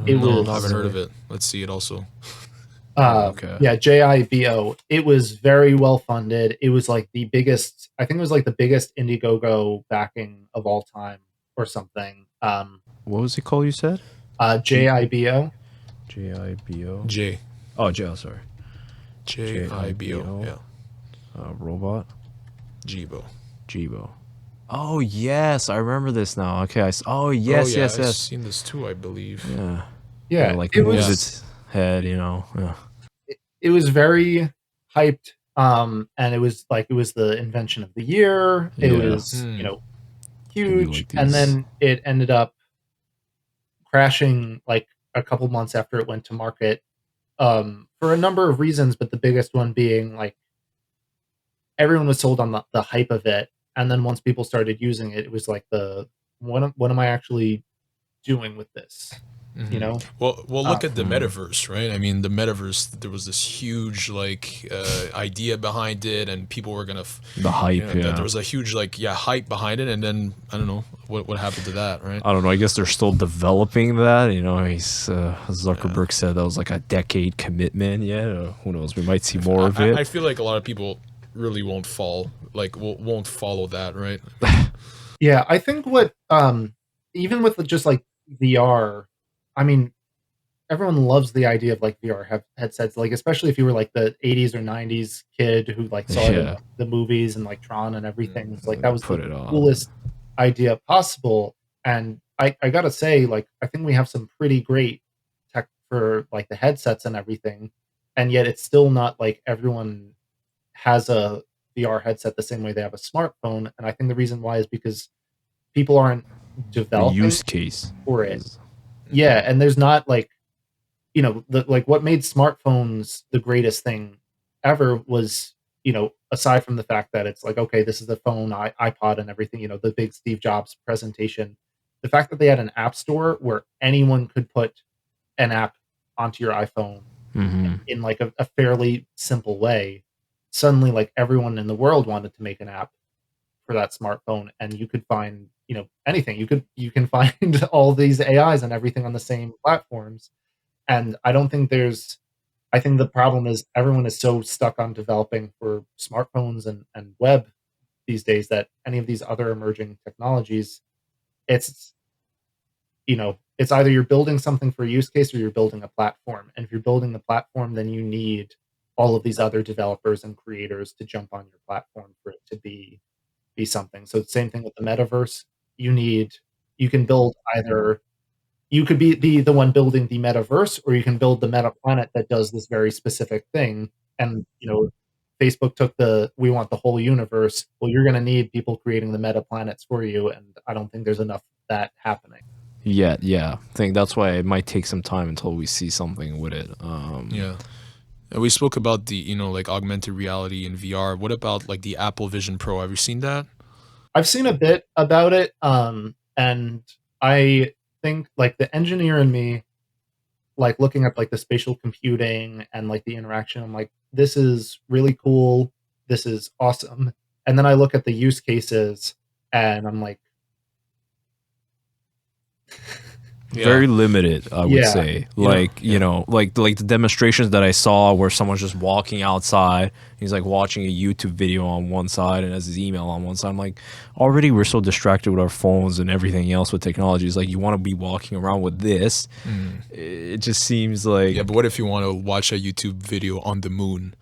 It No, I Not haven't was heard of really. it. Let's see it also. Okay. yeah, JIBO. It was very well funded. It was like the biggest. I think it was like the biggest Indiegogo backing of all time, or something. What was it called? You said JIBO. JIBO. J Oh, J. Oh, sorry. JIBO. JIBO. Yeah. Robot. Jibo. Jibo. Oh yes, I remember this now. Okay. Oh Oh yes, yeah, yes, I've yes. seen this too, I believe. Yeah. Yeah. Yeah, Like it moves was. its head. Yeah. It was very hyped. And it was the invention of the year. It Yeah. was Hmm. Can be huge, like and these. then it ended up crashing like a couple months after it went to market, for a number of reasons, but the biggest one being like everyone was sold on the hype of it, and then once people started using it, it was like what am I actually doing with this? you know? Well, look at the Hmm. metaverse, right? I mean, the metaverse. There was this huge like idea behind it, and people were gonna, The hype, there yeah. was a huge like hype behind it, and then I don't know what happened to that, right? I don't know. I guess they're still developing that. You know, Zuckerberg said that was like a decade commitment. Yeah, who knows? We might see more of I it. feel like a lot of people really won't won't follow that, right? Yeah, I think what even with just like VR, I mean, everyone loves the idea of like VR headsets, like especially if you were like the 80s or 90s kid who like saw it in Yeah, the movies and like Tron and everything. It's like that was put the it on. coolest idea possible. And I gotta say, like, I think we have some pretty great tech for like the headsets and everything. And yet it's still not like everyone has a VR headset the same way they have a smartphone. And I think the reason why is because people aren't The developing use case for it. is Yeah, and there's not like, like what made smartphones the greatest thing ever was, aside from the fact that it's like, okay, this is the phone, iPod and everything, the big Steve Jobs presentation. The fact that they had an app store where anyone could put an app onto your iPhone hmm in like a fairly simple way. Suddenly, like everyone in the world wanted to make an app for that smartphone, and you could find, anything. You can find all these AIs and everything on the same platforms. And I think the problem is everyone is so stuck on developing for smartphones and web these days that any of these other emerging technologies, it's it's either you're building something for a use case or you're building a platform. And if you're building the platform, then you need all of these other developers and creators to jump on your platform for it to be something. So same thing with the metaverse. You need you can build either you could be the one building the metaverse, or you can build the meta planet that does this very specific thing. And Facebook took the we want the whole universe. Well, you're going to need people creating the meta planets for you, and I don't think there's enough of that happening. yeah. I think that's why it might take some time until we see something with it. Yeah. And we spoke about the like augmented reality and VR. What about like the Apple Vision Pro? Have you seen that? I've seen a bit about it, and I think like the engineer in me, like looking at like the spatial computing and like the interaction, I'm like, this is really cool. This is awesome. And then I look at the use cases and I'm like, Yeah. Very limited, I would yeah, say. You know, Like, you know, like the demonstrations that I saw where someone's just walking outside, he's like watching a YouTube video on one side and has his email on one side. I'm like, already we're so distracted with our phones and everything else with technology. It's like you want to be walking around with this. It just seems like Yeah, but what if you want to watch a YouTube video on the moon?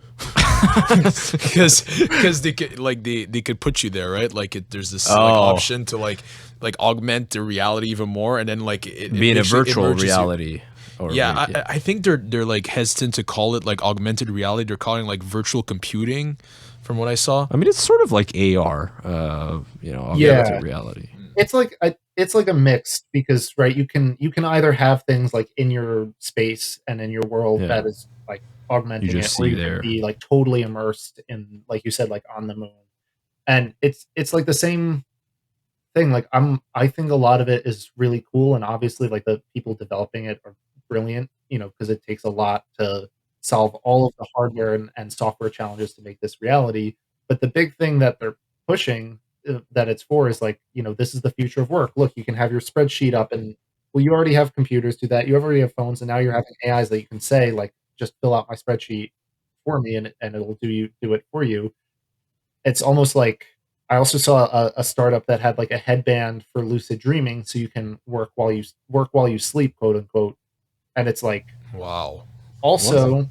Because they could they could put you there, right? Like there's this like Oh. option to like augment the reality even more, and then like it be in a actually virtual immerses you. reality. Or Yeah, like, I think they're like hesitant to call it like augmented reality. They're calling it like virtual computing, from what I saw. I mean, it's sort of like AR, yeah. augmented reality. It's like a mix because right, you can either have things like in your space and in your world Yeah. that is like augmenting You just it, or see you there. can be like totally immersed in, like you said, like on the moon. And it's like the same thing. Like I think a lot of it is really cool, and obviously like the people developing it are brilliant, because it takes a lot to solve all of the hardware and software challenges to make this reality. But the big thing that they're pushing, that it's for, is like, this is the future of work. Look, you can have your spreadsheet up, and well, you already have computers do that. You already have phones, and now you're having AIs that you can say like, just fill out my spreadsheet for me, and it'll do it for you. It's almost like I also saw a startup that had like a headband for lucid dreaming, so you can work while you sleep, quote unquote. And it's like, Wow. also,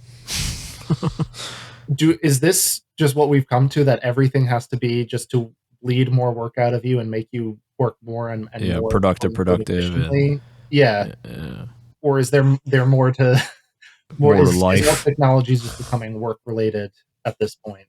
is this just what we've come to, that everything has to be just to lead more work out of you and make you work more and Yeah, more productive, and efficiently? Yeah. yeah, Or is there more to more? more to Is all life. technology just becoming work related at this point?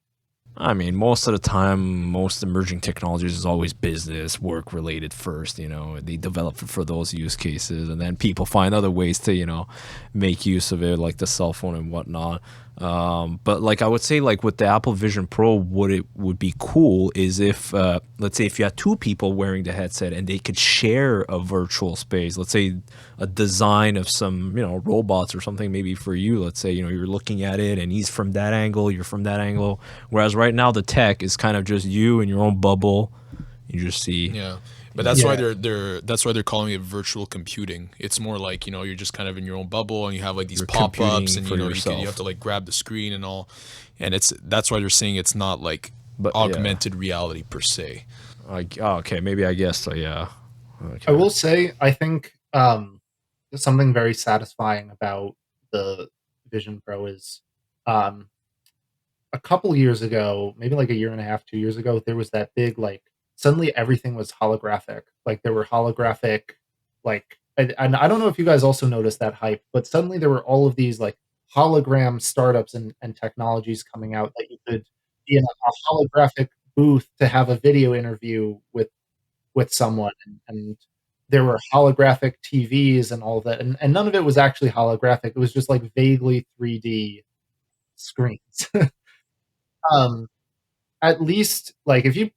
I mean, most of the time, most emerging technologies is always business, work related first. They develop for those use cases, and then people find other ways to, make use of it, like the cell phone and whatnot. But like I would say, like with the Apple Vision Pro, what it would be cool is if, let's say, if you had two people wearing the headset and they could share a virtual space. Let's say a design of some, robots or something. Maybe for you, let's say, you're looking at it and he's from that angle, you're from that angle. Whereas right now the tech is kind of just you in your own bubble. You just see. Yeah. But that's why Yeah. they're calling it virtual computing. It's more like, you're just kind of in your own bubble and you have like these You're pop-ups computing and for you yourself. have to like grab the screen and all. And that's why they're saying it's not like But, yeah. augmented reality per se. Okay, maybe I guess so. Yeah. Okay. I will say, I think something very satisfying about the Vision Pro is um, a couple years ago, maybe like a year and a half, 2 years ago, there was that big like suddenly everything was holographic. Like there were holographic, like, and I don't know if you guys also noticed that hype, but suddenly there were all of these like hologram startups and technologies coming out that you could be in a holographic booth to have a video interview with someone, and there were holographic TVs and all of that, and none of it was actually holographic. It was just like vaguely 3D screens. um, at least like if you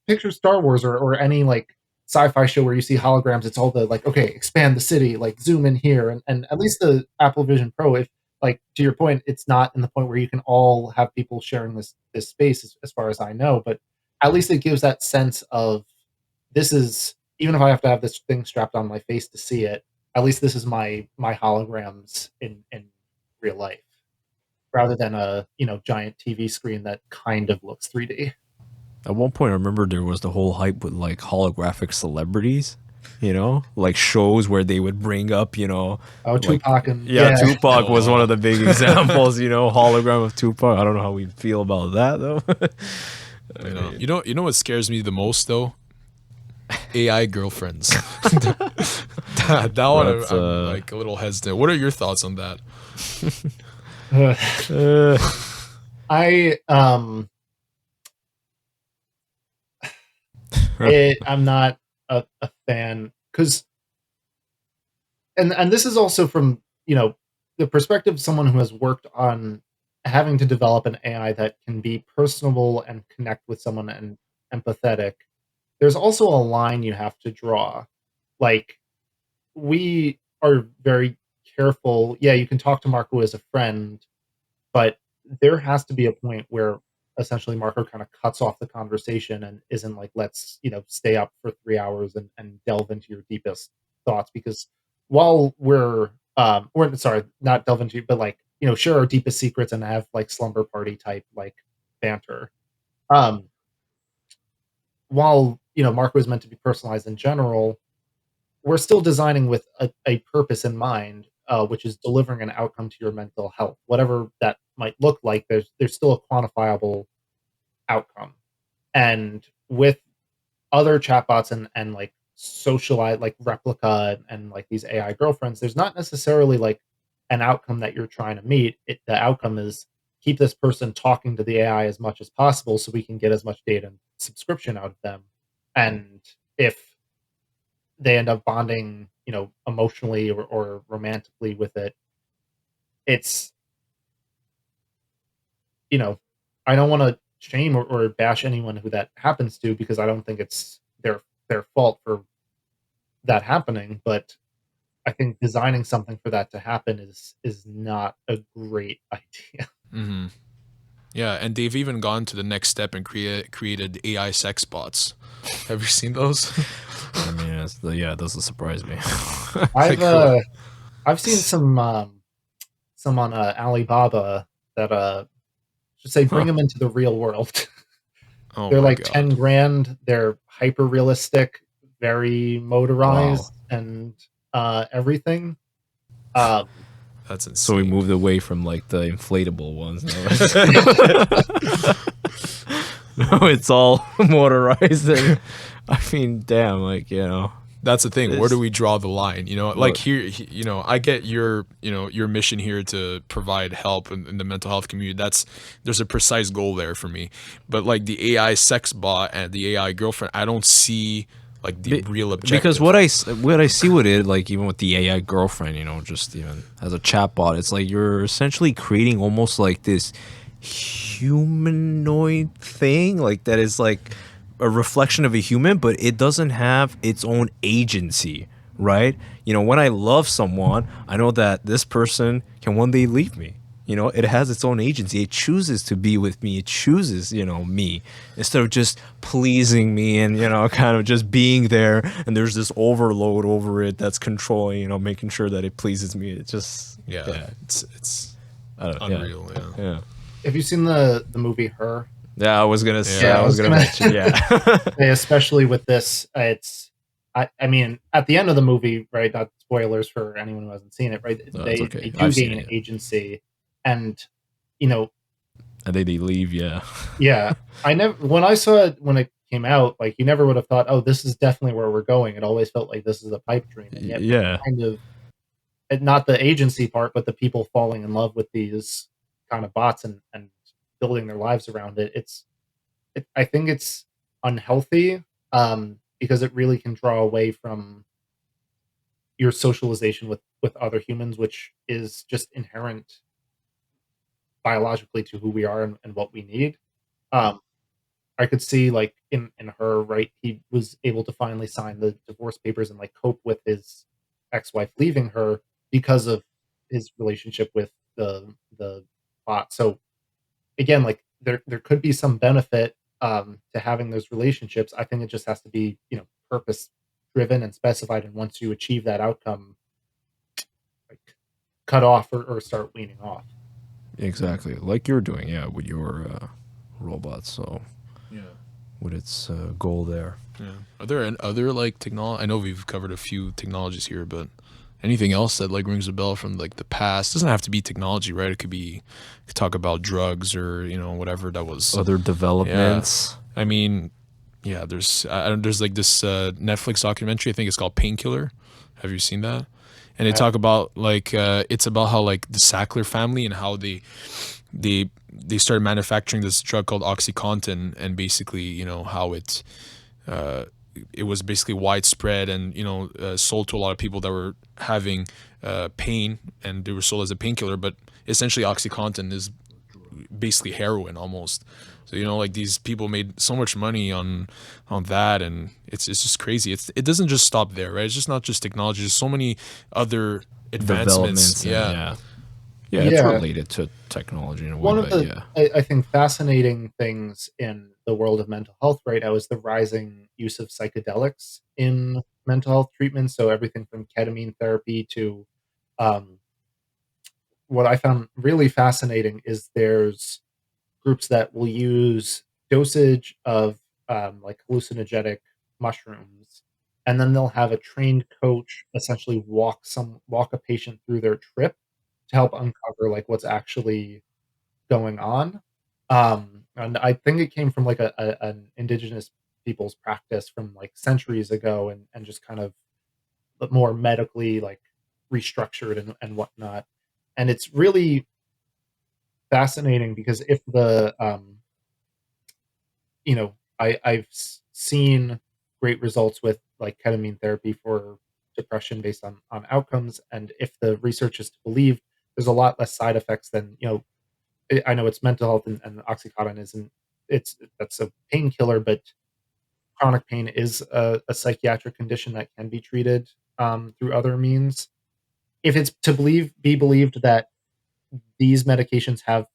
picture Star Wars or any like sci-fi show where you see holograms, it's all the like, okay, expand the city, like zoom in here, and at least the Apple Vision Pro, if like to your point, it's not in the point where you can all have people sharing this space as far as I know, but at least it gives that sense of this is, even if I have to have this thing strapped on my face to see it, at least this is my holograms in real life, rather than a giant TV screen that kind of looks 3D. At one point, I remember there was the whole hype with like holographic celebrities, like shows where they would bring up, Oh, like, Tupac and yeah, Tupac was one Oh. of the big examples, hologram of Tupac. I don't know how we feel about that though. You know what scares me the most though? AI girlfriends. that one That's, I'm like a little hesitant. What are your thoughts on that? I I'm not a fan, because and this is also from the perspective of someone who has worked on having to develop an AI that can be personable and connect with someone and empathetic. There's also a line you have to draw. Like, we are very careful. Yeah, you can talk to Marco as a friend, but there has to be a point where essentially Marco kind of cuts off the conversation and isn't like, let's, stay up for 3 hours and delve into your deepest thoughts. Because while we're sorry, not delve into, but like, share our deepest secrets and have like slumber party type like banter. Um, while, Marco is meant to be personalized in general, we're still designing with a purpose in mind, which is delivering an outcome to your mental health, whatever that might look like. There's still a quantifiable outcome, and with other chatbots and like socialite like replica and like these AI girlfriends, there's not necessarily like an outcome that you're trying to meet. The outcome is keep this person talking to the AI as much as possible so we can get as much data and subscription out of them. And if they end up bonding, emotionally or romantically with it, it's, you know, I don't want to shame or bash anyone who that happens to, because I don't think it's their fault for that happening. But I think designing something for that to happen is not a great idea. Hmm. Yeah, and they've even gone to the next step and created AI sex bots. Have you seen those? I mean, it doesn't surprise me. I've seen some on Alibaba that should say bring them into the real world. Oh They're my like god. 10 grand. They're hyper realistic, very motorized, and everything. Um, That's insane. So we moved away from like the inflatable ones. No, it's all motorized. I mean, damn, like, That's the thing. Where It's- do we draw the line? Like What? here, I get your mission here to provide help in the mental health community. There's a precise goal there for me. But like the AI sex bot and the AI girlfriend, I don't see like the real objective. Because what I see with it, like even with the AI girlfriend, you know, just even as a chatbot, it's like you're essentially creating almost like this humanoid thing, like that is like a reflection of a human, but it doesn't have its own agency, right? You know, when I love someone, I know that this person can one day leave me. You know, it has its own agency. It chooses to be with me. It chooses, you know, me instead of just pleasing me and, you know, kind of just being there. And there's this overload over it that's controlling, you know, making sure that it pleases me. It just, it's I don't know, unreal. Yeah. Have you seen the movie Her? Yeah, I was gonna say. Yeah, I was gonna mention. Yeah. Especially with this, I mean, at the end of the movie, right? Not spoilers for anyone who hasn't seen it, right? No, They it's okay. they do I've seen gain it. agency, and you know, And they leave. Yeah. yeah. I never when I saw it when it came out, like you never would have thought, oh, this is definitely where we're going. It always felt like this is a pipe dream, and yet Yeah. kind of not the agency part, but the people falling in love with these kind of bots and building their lives around it. I think it's unhealthy because it really can draw away from your socialization with other humans, which is just inherent biologically to who we are and what we need. Um, I could see like in her, right, he was able to finally sign the divorce papers and like cope with his ex-wife leaving her because of his relationship with the bot. So again, like there could be some benefit to having those relationships. I think it just has to be, you know, purpose driven and specified, and once you achieve that outcome, like cut off or start weaning off. Exactly. Like you're doing. Yeah, with your robots. So Yeah. with its goal there. Yeah. Are there other like technology? I know we've covered a few technologies here, but anything else that like rings a bell from like the past? Doesn't have to be technology, right? It could be, you could talk about drugs or, you know, whatever that was. Other developments. I mean, yeah, there's like this Netflix documentary. I think it's called Painkiller. Have you seen that? And they talk about like it's about how like the Sackler family and how they started manufacturing this drug called OxyContin, and basically, you know, how it was basically widespread and, you know, sold to a lot of people that were having pain, and they were sold as a painkiller. But essentially, OxyContin is basically heroin almost. So, you know, like these people made so much money on that, and it's just crazy. It doesn't just stop there, right? It's just not just technology. There's so many other advancements. Developments. Yeah. Yeah, it's Yeah. related to technology in a way. One of But the I think fascinating things in the world of mental health right now is the rising use of psychedelics in mental health treatment. So everything from ketamine therapy to um, what I found really fascinating is there's groups that will use dosage of like hallucinogenic mushrooms, and then they'll have a trained coach essentially walk a patient through their trip to help uncover like what's actually going on. And I think it came from like an indigenous people's practice from like centuries ago, and just kind of more medically like restructured and whatnot. And it's really fascinating because if the you know, seen great results with like ketamine therapy for depression based on outcomes, and if the research is to believe, there's a lot less side effects than, you know, I know it's mental health and Oxycontin isn't, that's a painkiller, but chronic pain is a psychiatric condition that can be treated through other means. If it's to be believed that these medications have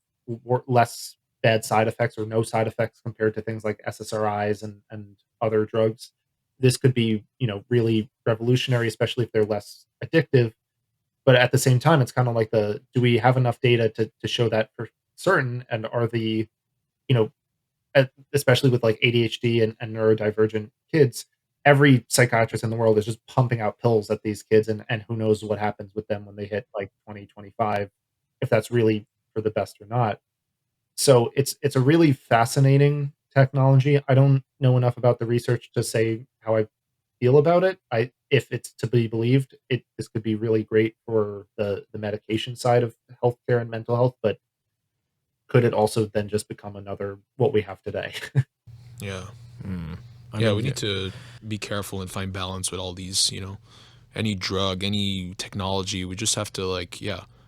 less bad side effects or no side effects compared to things like SSRIs and other drugs, this could be, you know, really revolutionary, especially if they're less addictive. But at the same time, it's kind of like do we have enough data to show that for certain? And are you know, especially with like ADHD and neurodivergent kids, every psychiatrist in the world is just pumping out pills at these kids, and who knows what happens with them when they hit like 2025, if that's really for the best or not. So it's a really fascinating technology. I don't know enough about the research to say how I feel about it. If it's to be believed, this could be really great for the medication side of healthcare and mental health, but could it also then just become another what we have today? Yeah. We need to be careful and find balance with all these, any drug, any technology. We just have to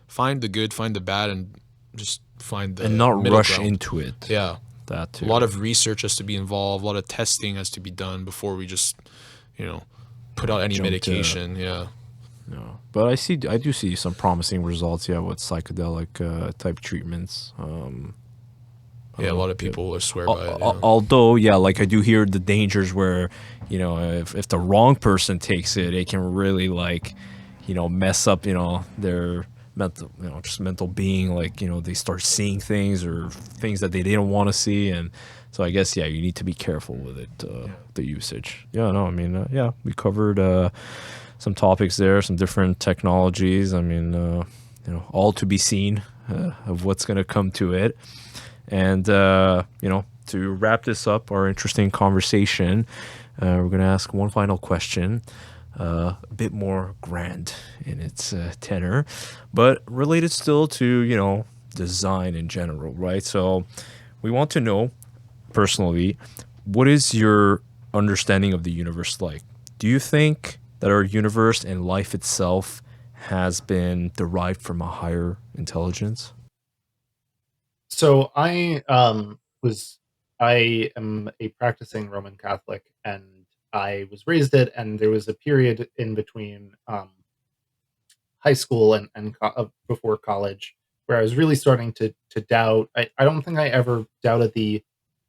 find the good, find the bad, and just find the and not middle rush ground. into it. Yeah. That too. A lot of research has to be involved. A lot of testing has to be done before we just, put out any medication. Yeah. No, but I do see some promising results. Yeah, with psychedelic type treatments. A lot of people swear by it. Yeah. Although, I do hear the dangers where, if the wrong person takes it, it can really mess up, their mental, just mental being. They start seeing things or things that they didn't want to see, and so I guess you need to be careful with it, the usage. Yeah, no, I mean, we covered some topics there, some different technologies. I mean, all to be seen of what's gonna come to it. And, to wrap this up, our interesting conversation, we're going to ask one final question, a bit more grand in its tenor, but related still to, design in general, right? So we want to know, personally, what is your understanding of the universe like? Do you think that our universe and life itself has been derived from a higher intelligence? So I am a practicing Roman Catholic, and I was raised it, and there was a period in between high school and before college where I was really starting to doubt. I don't think I ever doubted the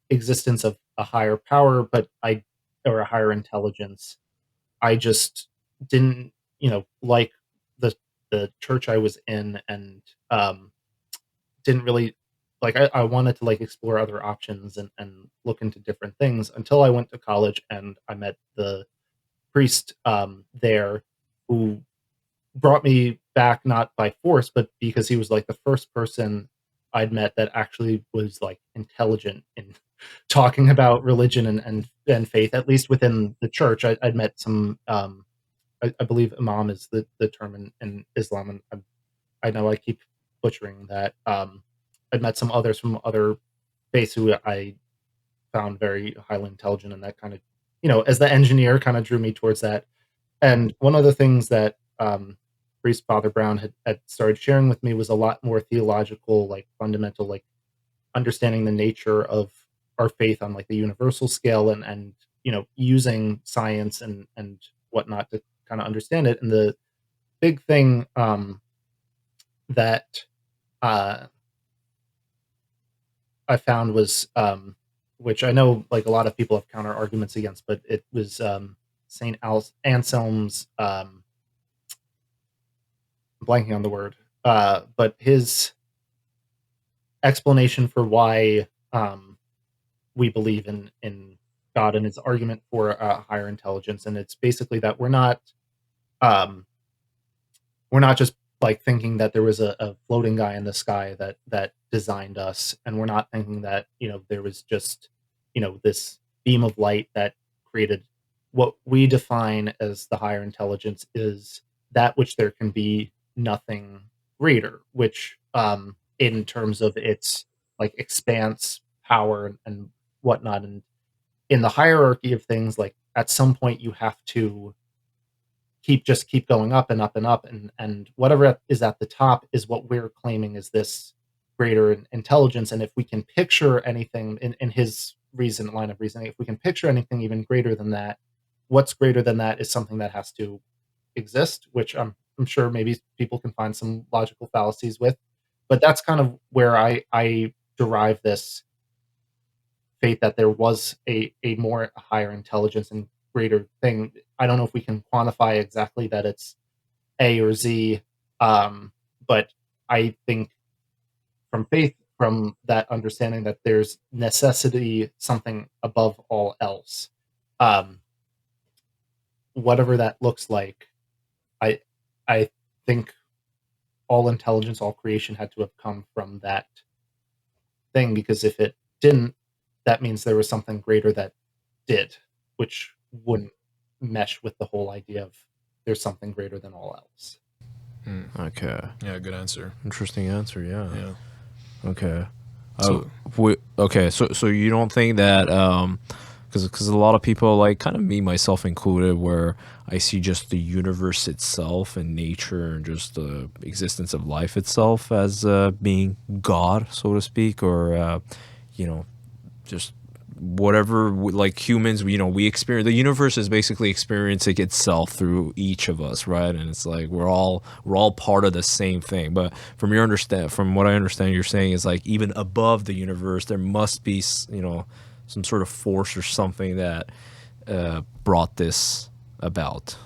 existence of a higher power, but I or a higher intelligence. I just didn't, like the church I was in, and didn't really I wanted to explore other options and look into different things until I went to college and I met the priest there, who brought me back not by force, but because he was the first person I'd met that actually was intelligent in talking about religion and faith, at least within the church. I'd met some I believe imam is the term in Islam, and I know I keep butchering that. I'd met some others from other faiths who I found very highly intelligent, and that kind of, as the engineer, kind of drew me towards that. And one of the things that priest Father Brown had started sharing with me was a lot more theological, fundamental, understanding the nature of our faith on the universal scale, and using science and whatnot to kind of understand it. And the big thing that uh, I found was, which I know a lot of people have counter arguments against, but it was Saint Anselm's. I'm blanking on the word, but his explanation for why we believe in God, and his argument for a higher intelligence, and it's basically that um, we're not just thinking that there was a floating guy in the sky that designed us, and we're not thinking that there was just this beam of light that created what we define as the higher intelligence, is that which there can be nothing greater, which in terms of its expanse, power, and whatnot. And in the hierarchy of things, at some point you have to keep going up and up and up, and whatever is at the top is what we're claiming is this greater intelligence. And if we can picture anything in his line of reasoning, if we can picture anything even greater than that, what's greater than that is something that has to exist, which I'm sure maybe people can find some logical fallacies with, but that's kind of where I derive this faith that there was a more higher intelligence and greater thing. I don't know if we can quantify exactly that it's A or Z, but I think from faith, from that understanding that there's necessity, something above all else, um, whatever that looks like. I I think all intelligence, all creation had to have come from that thing, because if it didn't, that means there was something greater that did, which wouldn't mesh with the whole idea of there's something greater than all else. Okay. Yeah, good answer. Interesting answer. Yeah. Yeah. Okay. So- So you don't think that because a lot of people, like kind of me myself included, where I see just the universe itself and nature and just the existence of life itself as being God, so to speak, or you know, just whatever like humans, we experience. The universe is basically experiencing itself through each of us, right? And it's like we're all part of the same thing. But from what I understand, you're saying is like even above the universe there must be some sort of force or something that brought this about.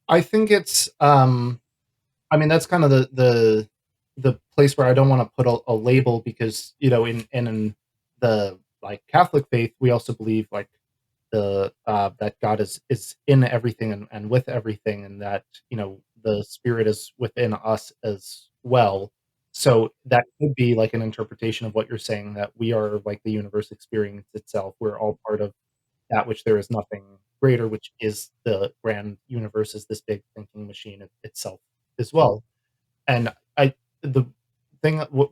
I think it's I mean, that's kind of the place where I don't want to put a label, because in the like Catholic faith, we also believe like the that God is in everything and with everything, and that the Spirit is within us as well. So that could be like an interpretation of what you're saying, that we are like the universe experience itself. We're all part of that which there is nothing greater, which is the grand universe, is this big thinking machine itself as well. And the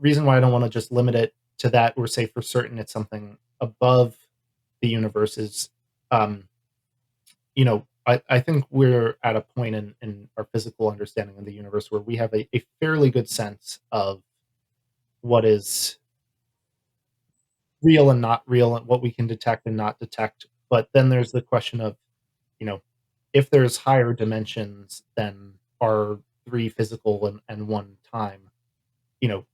reason why I don't want to just limit it to that, or say for certain it's something above the universe, is, um, I think we're at a point in our physical understanding of the universe where we have a fairly good sense of what is real and not real, and what we can detect and not detect. But then there's the question of, you know, if there's higher dimensions than our three physical and one time, you know,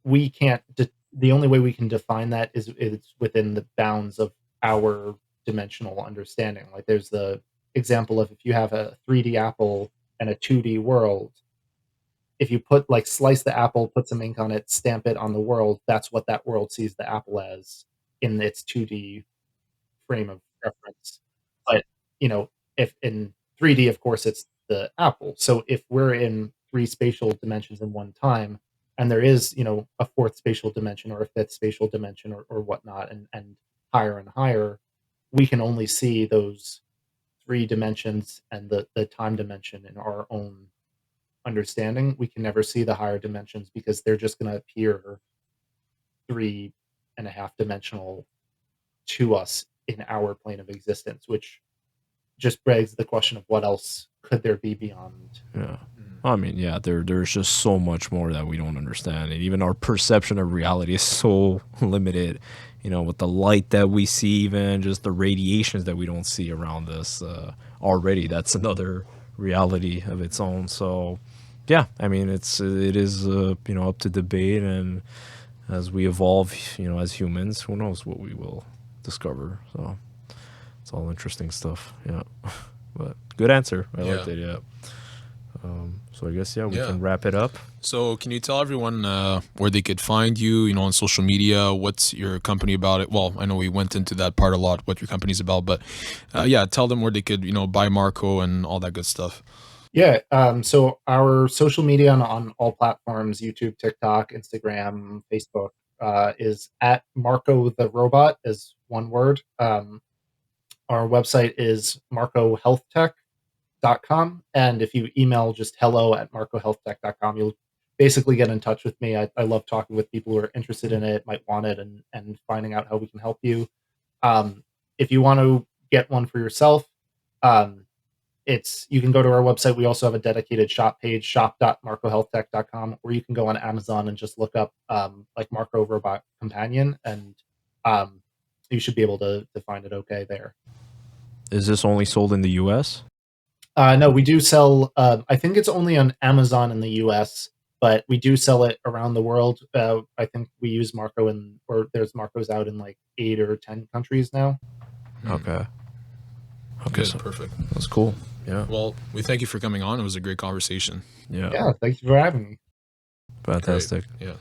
we can't. The only way we can define that is it's within the bounds of our dimensional understanding. Like there's the example of, if you have a 3D apple and a 2D world, if you slice the apple, put some ink on it, stamp it on the world, that's what that world sees the apple as in its 2D frame of reference. But, if in 3D, of course, it's the apple. So if we're in three spatial dimensions in one time, and there is, a fourth spatial dimension or a fifth spatial dimension, or whatnot, and higher and higher, we can only see those three dimensions and the time dimension in our own understanding. We can never see the higher dimensions because they're just going to appear three and a half dimensional to us in our plane of existence, which just begs the question of what else could there be beyond. Yeah. I mean, yeah, there's just so much more that we don't understand. And even our perception of reality is so limited, with the light that we see, even just the radiations that we don't see around us already. That's another reality of its own. So, yeah, I mean, it is up to debate. And as we evolve, as humans, who knows what we will discover. So it's all interesting stuff. Yeah. But good answer. I liked it. Yeah. So I guess, we can wrap it up. So can you tell everyone where they could find you, on social media? What's your company about? It? Well, I know we went into that part a lot, what your company's about, but tell them where they could, buy Marco and all that good stuff. Yeah. So our social media on all platforms, YouTube, TikTok, Instagram, Facebook, is at Marco the Robot, is one word. Our website is marcohealthtech.com. And if you email just hello@marcohealthtech.com, you'll basically get in touch with me. I love talking with people who are interested in it, might want it, and finding out how we can help you. If you want to get one for yourself, you can go to our website. We also have a dedicated shop page, shop.marcohealthtech.com, or you can go on Amazon and just look up like Marco Robot Companion, and you should be able to find it okay there. Is this only sold in the US? No, we do sell, I think it's only on Amazon in the US, but we do sell it around the world. I think we use Marco or there's Marcos out in like 8 or 10 countries now. Okay. Okay, so perfect. That's cool. Yeah. Well, we thank you for coming on. It was a great conversation. Yeah. Yeah, thank you for having me. Fantastic. Great. Yeah.